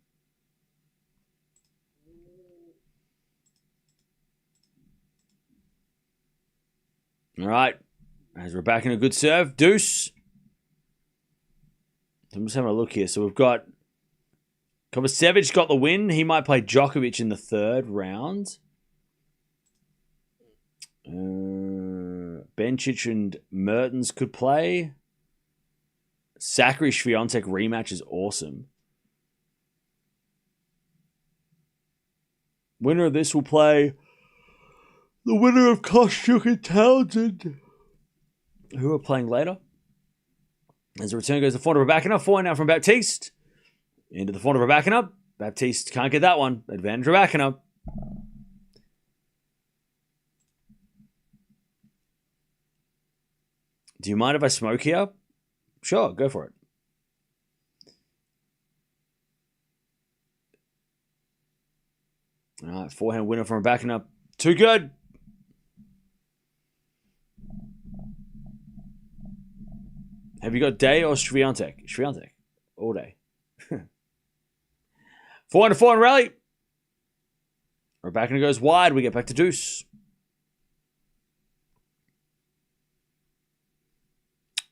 All right. As we're back in a good serve. Deuce. I'm just having a look here. So we've got... Kovacevic got the win. He might play Djokovic in the third round. Bencic and Mertens could play. Sakkari-Swiatek rematch is awesome. Winner of this will play the winner of Kostyuk and Townsend, who are playing later. As the return goes to forehand of Rybakina. Forehand now from Baptiste. Into the forehand of Rybakina. Baptiste can't get that one. Advantage Rybakina. Do you mind if I smoke here? Sure, go for it. All right, forehand winner from Rybakina. Too good. Have you got Day or Swiatek? Swiatek. All day. Forehand rally. Rybakina goes wide. We get back to deuce.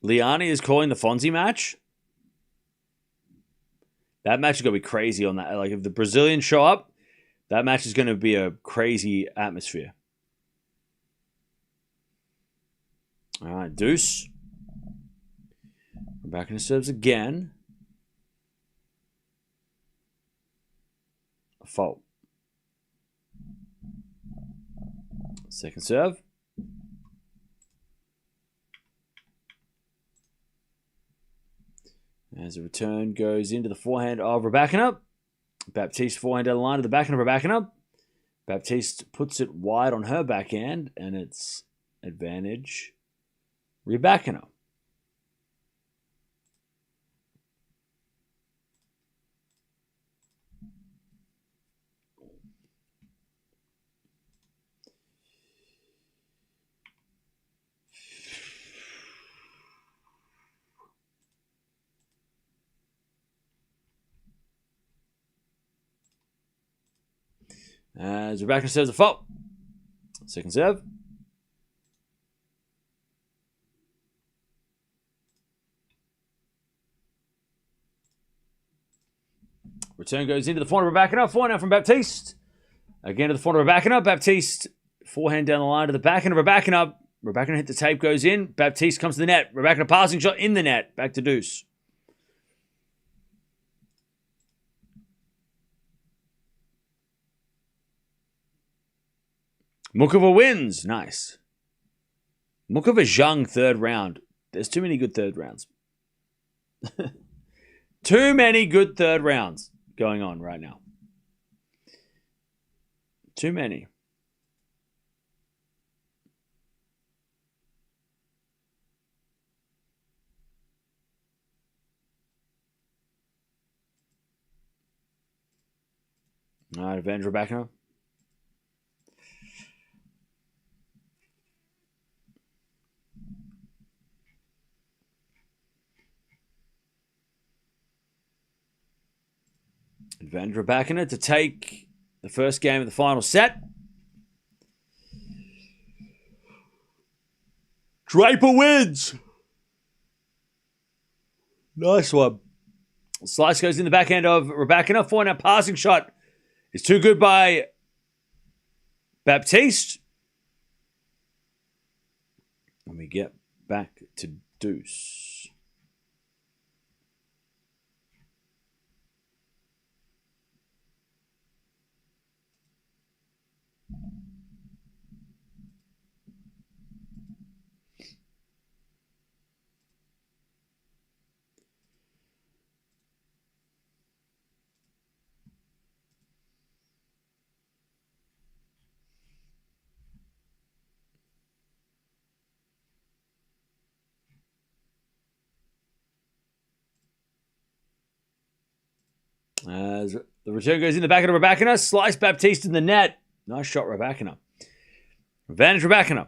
Liani is calling the Fonzie match. That match is going to be crazy on that. Like, if the Brazilians show up, that match is going to be a crazy atmosphere. All right, deuce. We're back into serves again. A fault. Second serve. As the return goes into the forehand of Rybakina. Baptiste forehand down the line to the backhand of Rybakina. Baptiste puts it wide on her backhand, and it's advantage Rybakina. As Rybakina serves a fault. Second serve. Return goes into the forehand of Rybakina. Forehand from Baptiste. Again to the forehand of Rybakina. Baptiste, forehand down the line to the backhand of Rybakina. Rybakina hit the tape, goes in. Baptiste comes to the net. Rybakina passing shot in the net. Back to deuce. Mukova wins. Nice. Mukova Zhang third round. There's too many good third rounds. Too many good third rounds going on right now. Too many. All right, advantage Rybakina. Advantage Rybakina to take the first game of the final set. Draper wins. Nice one. Slice goes in the backhand of Rybakina. Forehand passing shot is too good by Baptiste. And we get back to deuce. As the return goes in the back of Rybakina. Slice Baptiste in the net. Nice shot, Rybakina. Advantage Rybakina.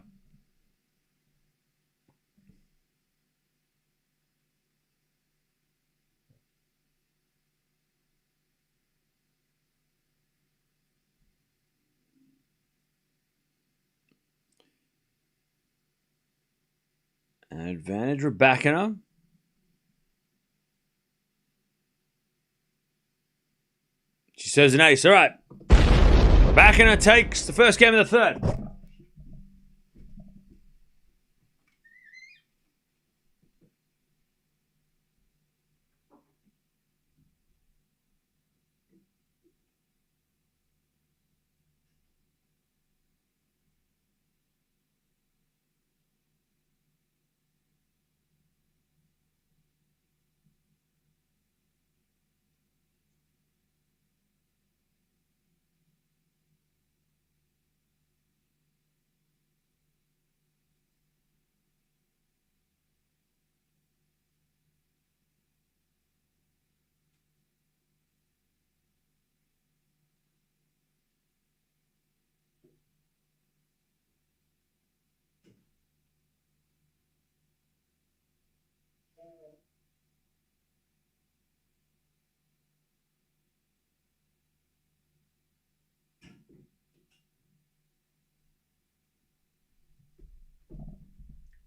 Advantage Rybakina. She serves an ace. All right. Rybakina takes the first game of the third.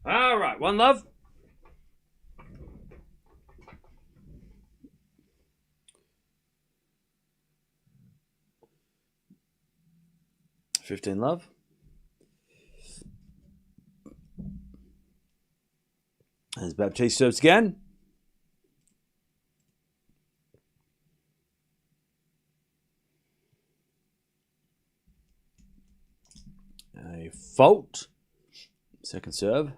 All right, one love. $15 love. As Baptiste serves again. A fault. Second serve.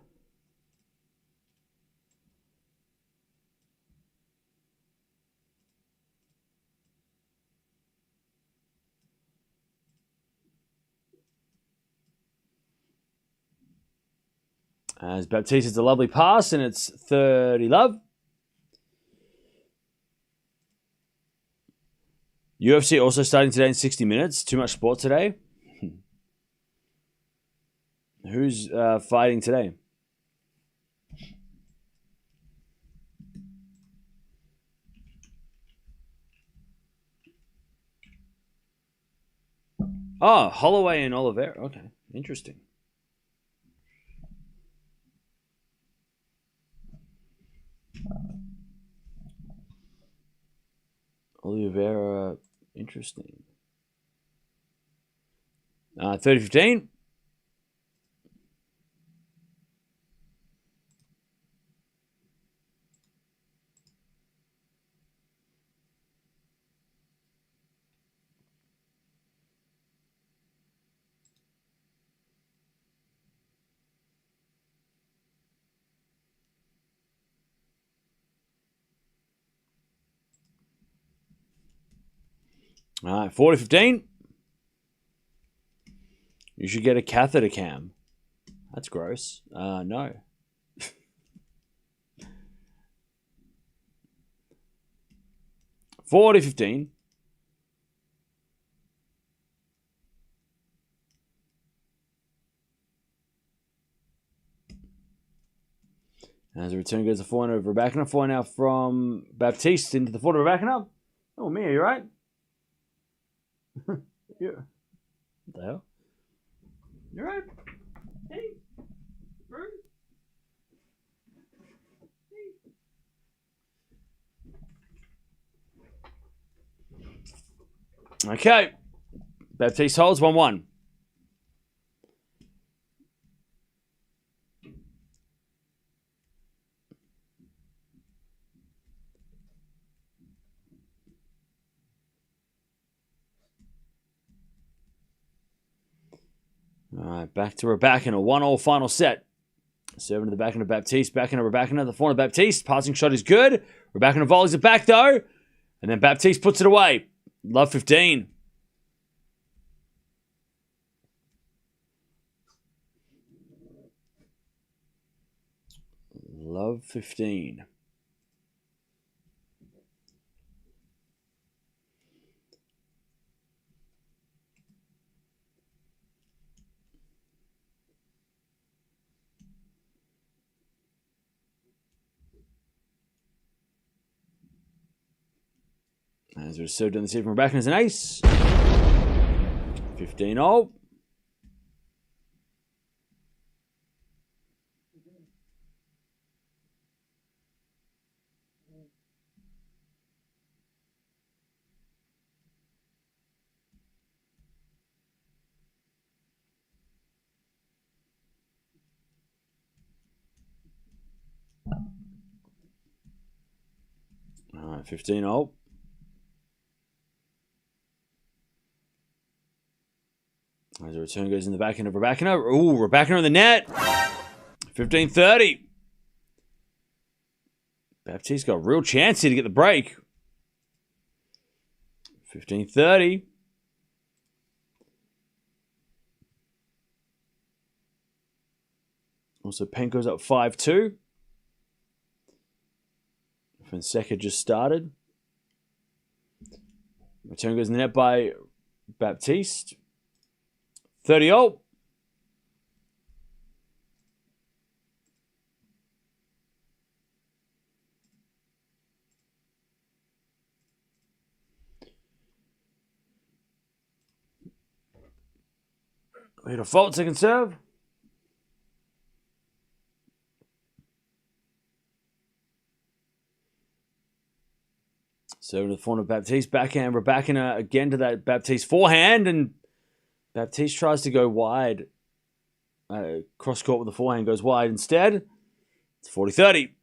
As Baptiste hits a lovely pass, and it's 30-love. UFC also starting today in 60 minutes. Too much sport today. Who's fighting today? Oh, Holloway and Oliveira. Okay, interesting. Oliveira, interesting. 30-15. All right, 40-15. You should get a catheter cam. That's gross. No. 40-15. As the return goes to forehand over Rybakina. Forehand now from Baptiste into the forehand of Rybakina. Oh, Mia, you right? Yeah. What the hell? You right? Hey, bro. Hey. Okay. Baptiste holds 1-1. All right, back to Rybakina. 1-1 final set. Serving to the backhand of Baptiste. Backhand of Rybakina. The forehand of Baptiste. Passing shot is good. Rybakina volleys it back, though. And then Baptiste puts it away. Love 15. Love 15. As it was served on the seat from Rybakina as an ace. 15-0. All right, 15-0. As the return goes in the backhand of Rybakina. Ooh, Rybakina in the net. 15-30. Baptiste got a real chance here to get the break. 15-30. Also, Penko's up 5-2. Fonseca just started. Return goes in the net by Baptiste. 30-0. We had a fault second serve. Serving to the forehand of Baptiste. Backhand Rybakina again to that Baptiste forehand. And Baptiste tries to go wide. Cross court with the forehand goes wide instead. It's 40-30.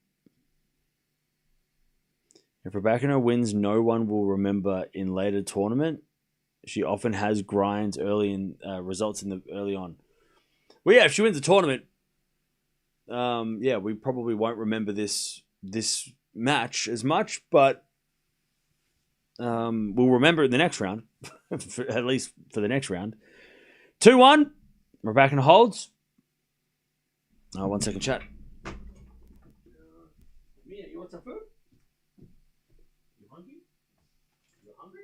If Rybakina wins, no one will remember in later tournament. She often has grinds early in results in the early on. Well, yeah, if she wins the tournament, yeah, we probably won't remember this match as much, but we'll remember it in the next round, at least for the next round. 2-1. Rybakina holds. 1 second, chat. Mia, you want some food? You hungry? You hungry?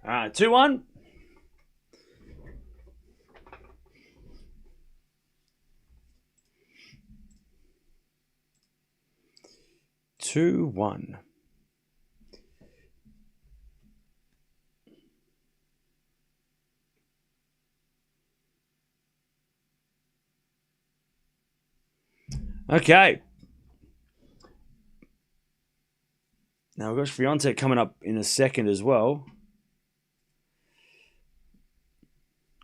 All right, 2-1. Okay. Now we've got Swiatek coming up in a second as well.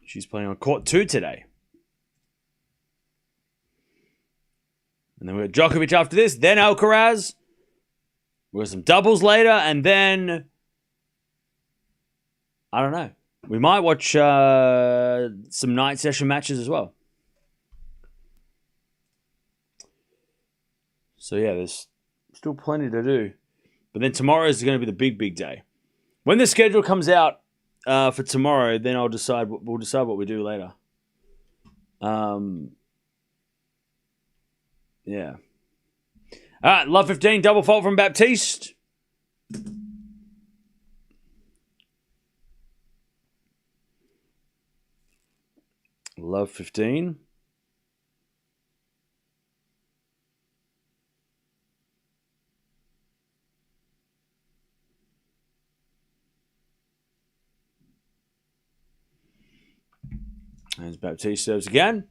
She's playing on court 2 today. And then we've got Djokovic after this, then Alcaraz. We've got some doubles later, and then I don't know. We might watch some night session matches as well. So yeah, there's still plenty to do. But then tomorrow is going to be the big day. When the schedule comes out for tomorrow, then we'll decide what we do later. Yeah. All right, love 15, double fault from Baptiste. Love 15. As Baptiste serves again.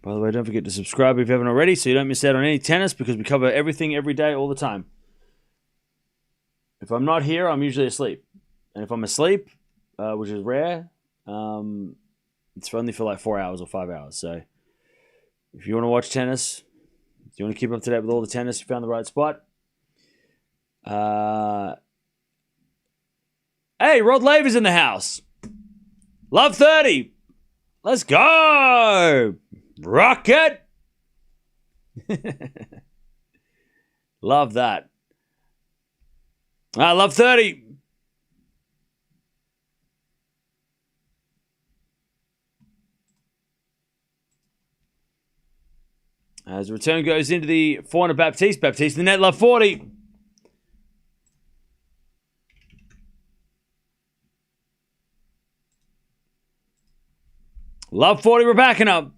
By the way, don't forget to subscribe if you haven't already so you don't miss out on any tennis because we cover everything every day, all the time. If I'm not here, I'm usually asleep. And if I'm asleep, which is rare, it's only for like 4 hours or 5 hours. So if you want to watch tennis, if you want to keep up to date with all the tennis, you found the right spot. Hey, Rod Laver's in the house. Love 30. Let's go. Rocket. Love that. I love 30. As the return goes into the 400 Baptiste. Baptiste in the net, love 40. Love 40, Rybakina.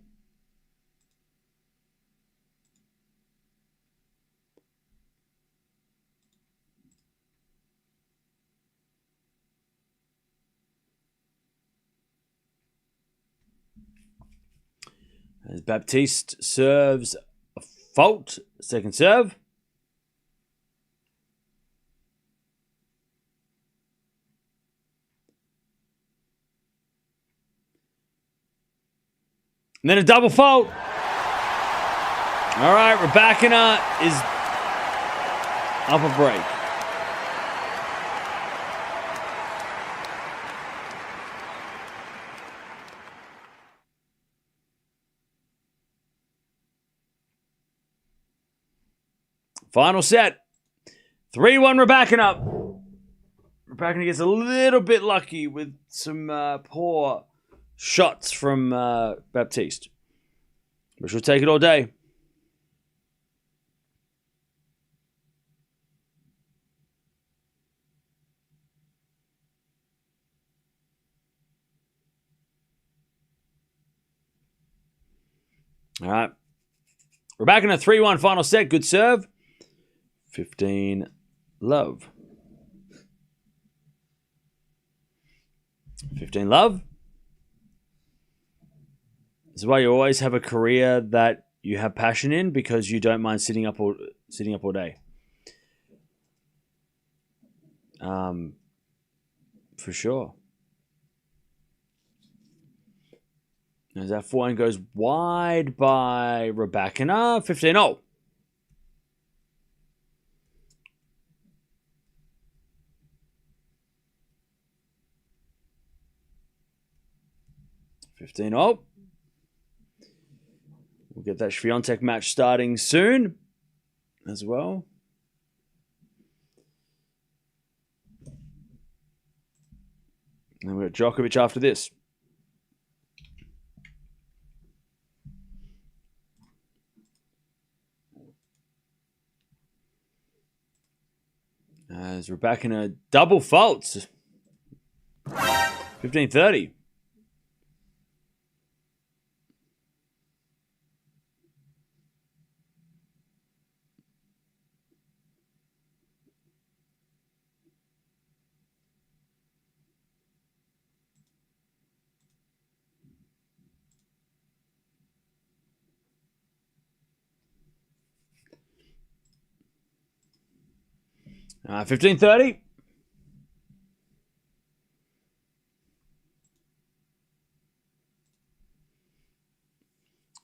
As Baptiste serves a fault, second serve. And then a double fault. All right, Rybakina is up a break. Final set. 3-1 Rybakina. Rybakina gets a little bit lucky with some poor shots from Baptiste. But she'll take it all day. All right. We're back in a 3-1 final set. Good serve. 15 love. 15 love. This is why you always have a career that you have passion in, because you don't mind sitting up all day. For sure. As that forehand goes wide by Rybakina. 15-0. We'll get that Swiatek match starting soon as well. And we've got Djokovic after this. As Rybakina double faults. 15-30. Uh, 15-30.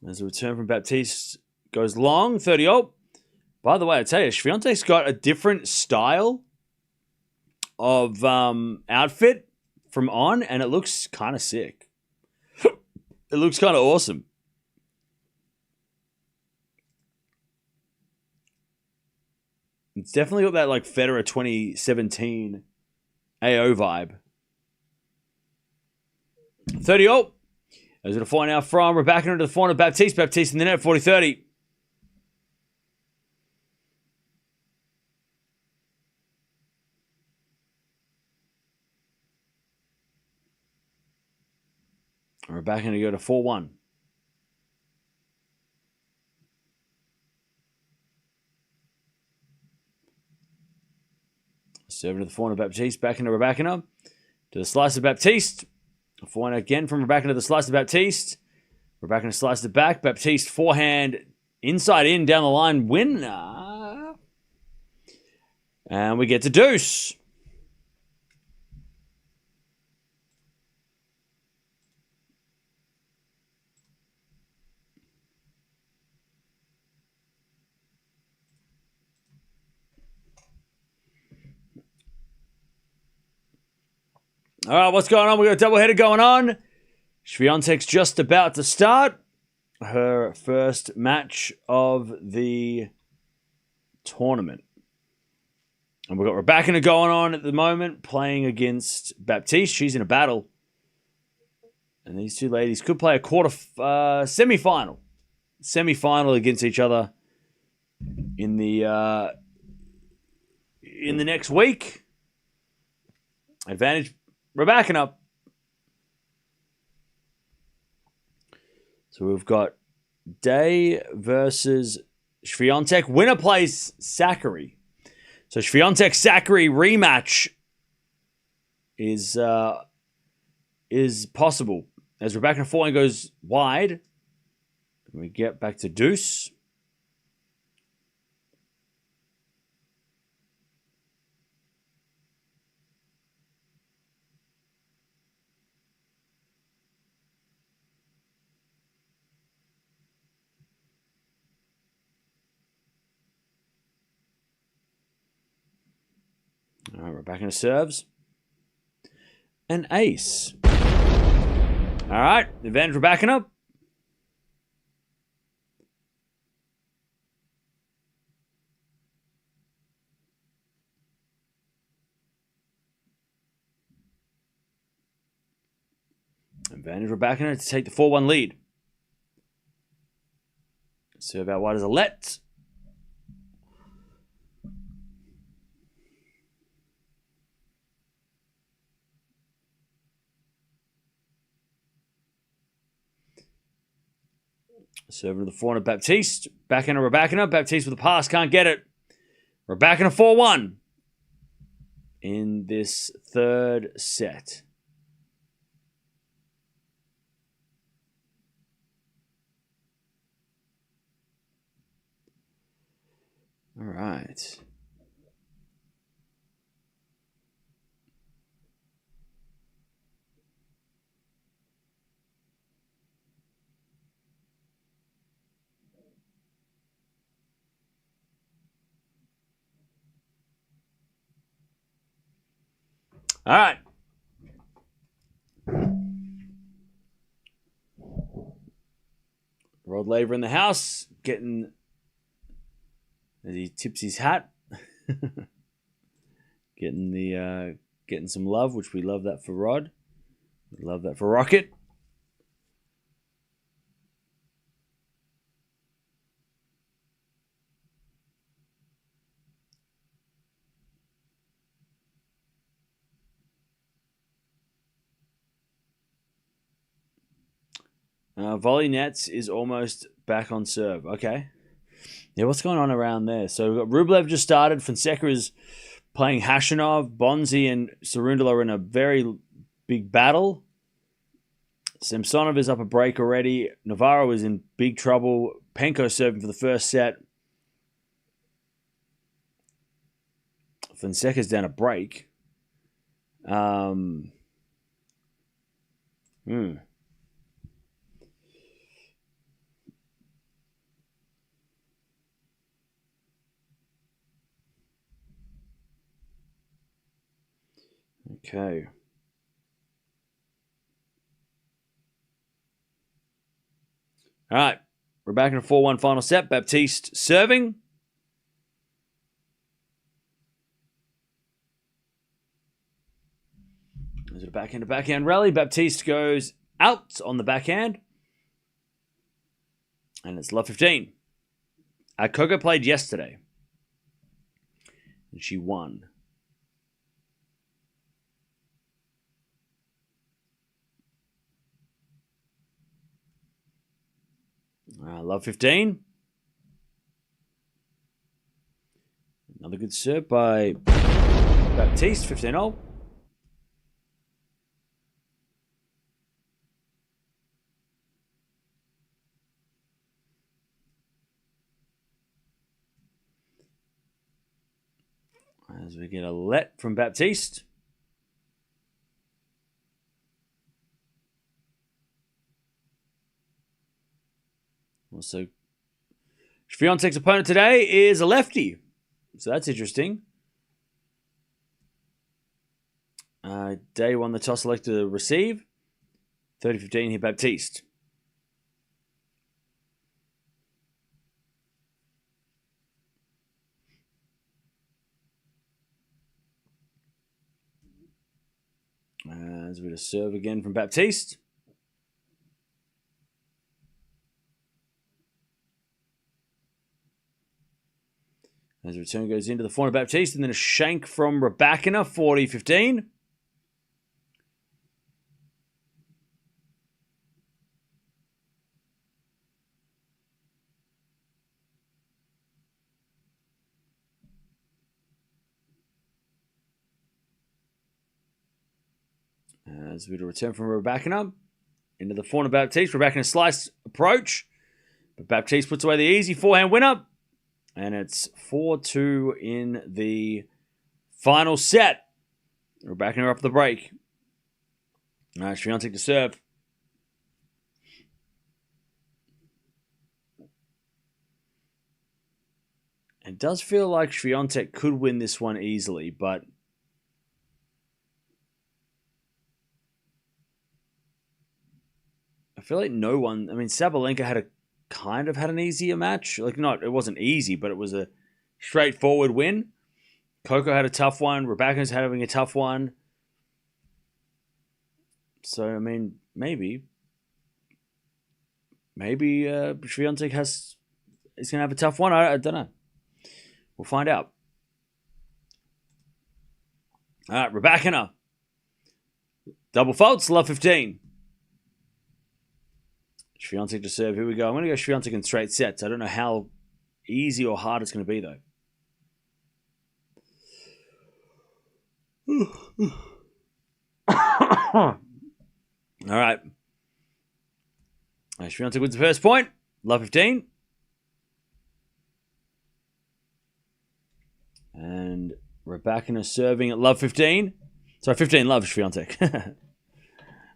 As the return from Baptiste goes long, 30-0. By the way, I tell you, Swiatek's got a different style of outfit from on, and it looks kind of sick. It looks kind of awesome. It's definitely got that like Federer 2017 AO vibe. 30-0. As we're going to find out from Rybakina into the forehand of Baptiste. Baptiste in the net, 40-30. Rybakina to go to 4-1. Serving to the forehand of Baptiste. Back into Rybakina. To the slice of Baptiste. A forehand again from Rybakina to the slice of Baptiste. Rybakina sliced it back. Baptiste forehand inside in down the line. Winner. And we get to deuce. All right, what's going on? We got a doubleheader going on. Swiatek's just about to start her first match of the tournament. And we've got Rybakina going on at the moment, playing against Baptiste. She's in a battle. And these two ladies could play a semi-final. Semi-final against each other in the next week. Advantage Rybakina. So we've got Day versus Swiatek. Winner plays Sakkari. So Swiatek-Sakkari rematch is possible. As Rybakina forehand goes wide, we get back to deuce. All right, Rybakina serves. An ace. All right, advantage Rybakina. Advantage Rybakina to take the 4-1 lead. Serve out wide as a let. Serving to the forehand of Baptiste. Backhand of Rybakina. Baptiste with a pass. Can't get it. Rybakina 4-1 in this third set. All right. All right. Rod Laver in the house, getting as he tips his hat, getting some love, which we love that for Rod. We love that for Rocket. Volley nets is almost back on serve. Okay. Yeah, what's going on around there? So we've got Rublev just started. Fonseca is playing Hashanov. Bonzi and Cerundolo are in a very big battle. Samsonov is up a break already. Navarro is in big trouble. Penko serving for the first set. Fonseca's down a break. Okay. All right. We're back in a 4-1 final set. Baptiste serving. Is it a backhand to backhand rally? Baptiste goes out on the backhand. And it's love 15. Coco played yesterday. And she won. Love 15. Another good serve by Baptiste, 15-0. As we get a let from Baptiste. Also, Swiatek's opponent today is a lefty. So that's interesting. Day one, the toss selected to receive. 30-15 here, Baptiste. As we just serve again from Baptiste. As the return goes into the forehand of Baptiste, and then a shank from Rybakina, 40-15. As we return from Rybakina into the forehand of Baptiste. Rybakina slice approach, but Baptiste puts away the easy forehand winner. And it's 4-2 in the final set. Rybakina up the break. All right, Swiatek to serve. It does feel like Swiatek could win this one easily, but I feel like no one... I mean, Sabalenka had an easier match. Like, not, it wasn't easy, but it was a straightforward win. Coco had a tough one. Rybakina's having a tough one. So, I mean, maybe Swiatek is going to have a tough one. I don't know. We'll find out. All right, Rybakina. Double faults, love 15. Swiatek to serve. Here we go. I'm going to go Swiatek in straight sets. I don't know how easy or hard it's going to be, though. All right. Swiatek wins the first point. Love 15. And Rybakina serving at love 15. Sorry, 15 love Swiatek.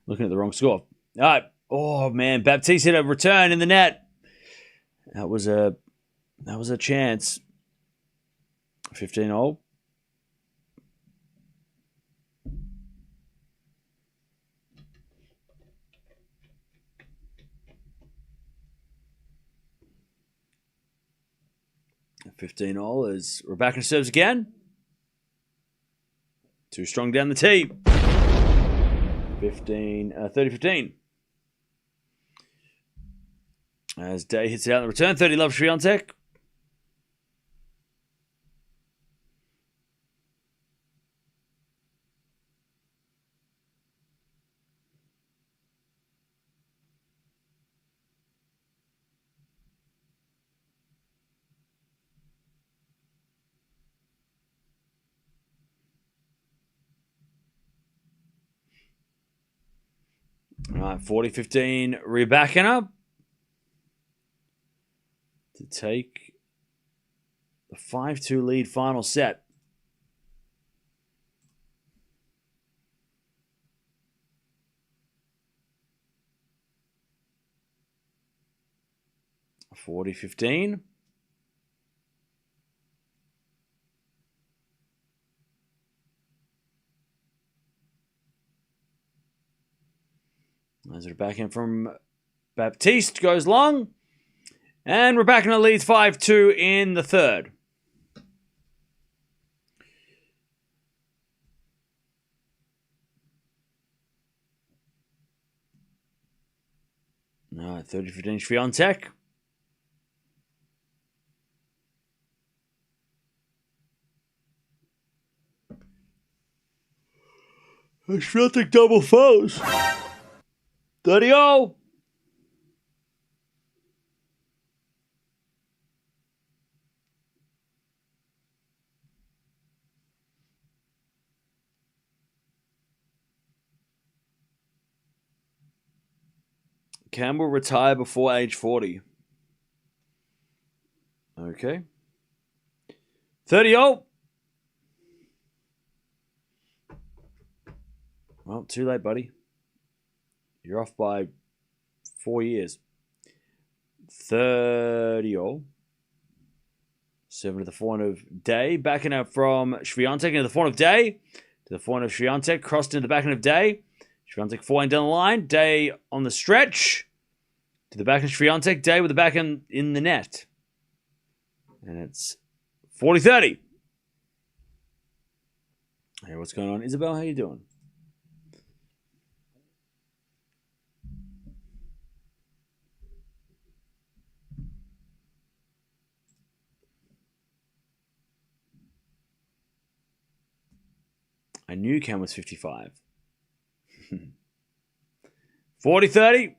Looking at the wrong score. All right. Oh, man. Baptiste hit a return in the net. That was a chance. 15-all. $15 as Rybakina serves again. Too strong down the tee. 30-15. As Day hits it out in the return. 30 love Swiatek. All right, 40-15 Rybakina to take the 5-2 lead final set. $40-15. As it back in from Baptiste goes long. And Rybakina leads 5-2 in the third. All right, 30-15 Swiatek. Swiatek double foes. 30-0. Campbell retire before age 40. Okay. 30-0. Well, too late, buddy. You're off by 4 years. 30-0. 7 to the forehand of Day. Backing up from Swiatek into the forehand of Day. To the forehand of Swiatek. Crossed into the backhand of Day. Swiatek forehand down the line. Day on the stretch. To the backhand of Swiatek. Day with the backhand in the net. And it's 40-30. Hey, what's going on? Isabel, how you doing? I knew Cam was 55. 40-30.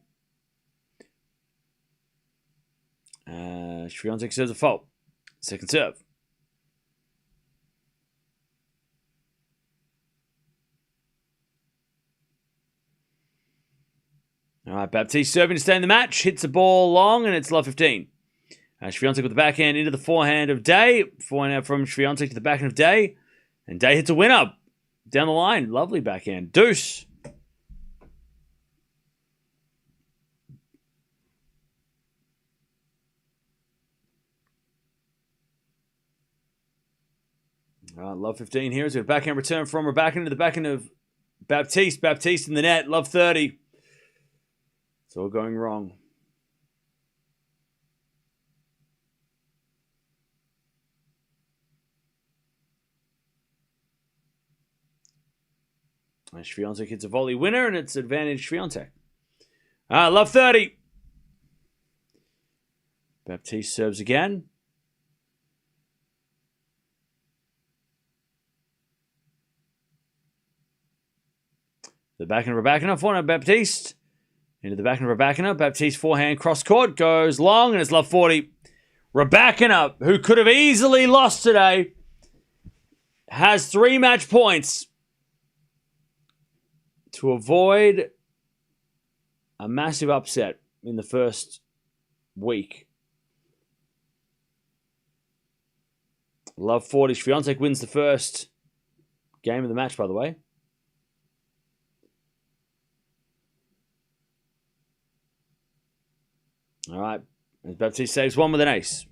Swiatek serves a fault. Second serve. All right, Baptiste serving to stay in the match. Hits the ball long, and it's love 15. Swiatek with the backhand into the forehand of Day. Forehand out from Swiatek to the backhand of Day. And Day hits a winner. Down the line. Lovely backhand. Deuce. Love 15 here. It's a backhand return from Rybakina into the backhand of Baptiste. Baptiste in the net. Love 30. It's all going wrong. Swiatek hits a volley winner, and it's advantage Swiatek. Love 30. Baptiste serves again. The backhand Rybakina, forehand Baptiste. Into the backhand of Rybakina. Baptiste forehand cross court. Goes long and it's love 40. Rybakina, who could have easily lost today, has 3 match points to avoid a massive upset in the first week. Love 40. Swiatek wins the first game of the match, by the way. All right. As Baptiste saves one with an ace.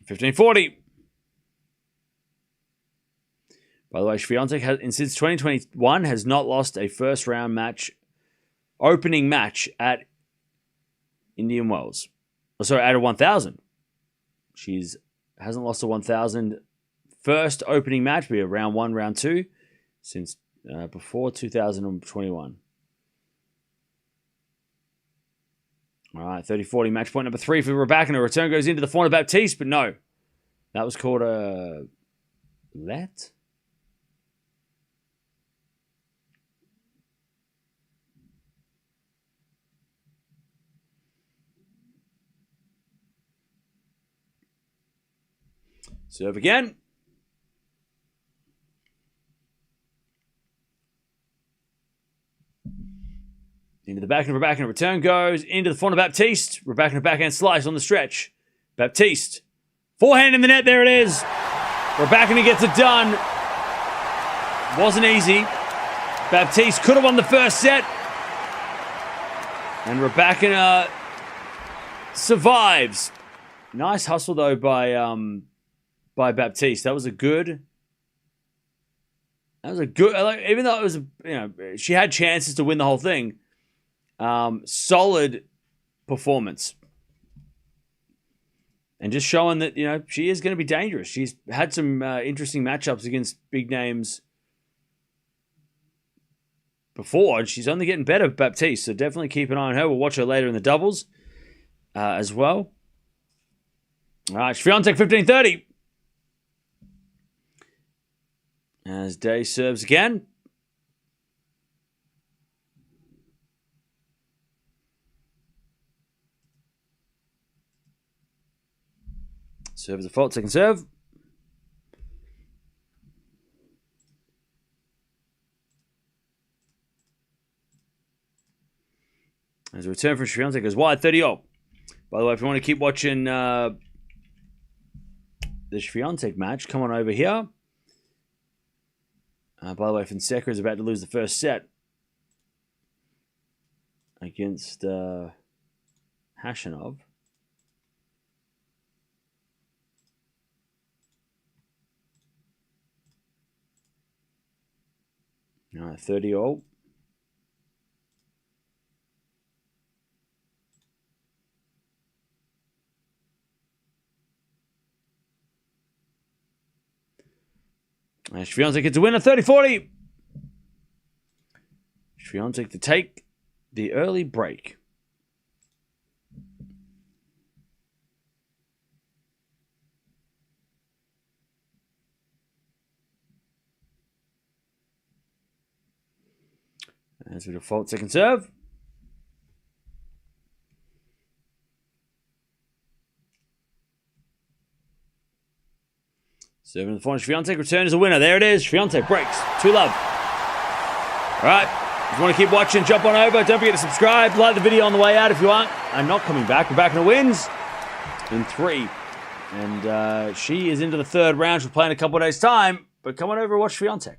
$15.40. By the way, Swiatek has, since 2021 has not lost a first round match, opening match at Indian Wells. Oh, sorry, at a 1,000. She's hasn't lost a 1,000 first opening match, be a round 1, round 2, since before 2021. All right, 30-40, match point number 3 for Rybakina. Return goes into the forehand of Baptiste, but no. That was called a let? Serve again. Into the backhand of Rybakina. Return goes into the forehand of Baptiste. Rybakina backhand slice on the stretch. Baptiste. Forehand in the net. There it is. Rybakina gets it done. Wasn't easy. Baptiste could have won the first set. And Rybakina survives. Nice hustle, though, by Baptiste. That was a good, even though it was, she had chances to win the whole thing. Solid performance. And just showing that, she is going to be dangerous. She's had some interesting matchups against big names before, and she's only getting better, Baptiste. So definitely keep an eye on her. We'll watch her later in the doubles as well. All right, Swiatek 15-30. As Day serves again. Serve is a fault, second serve. As a return from Swiatek goes wide, 30-0. By the way, if you want to keep watching the Swiatek match, come on over here. By the way, Fonseca is about to lose the first set against Hashanov. All right, 30-0. And Swiatek gets a winner, 30-40. Swiatek to take the early break. As we default, second serve. Serving the forehand, Swiatek return is a winner. There it is. Swiatek breaks. 2-love. All right. If you want to keep watching, jump on over. Don't forget to subscribe. Like the video on the way out if you aren't. And not coming back. Rybakina wins in 3. And she is into the third round. She'll play in a couple of days' time. But come on over and watch Swiatek.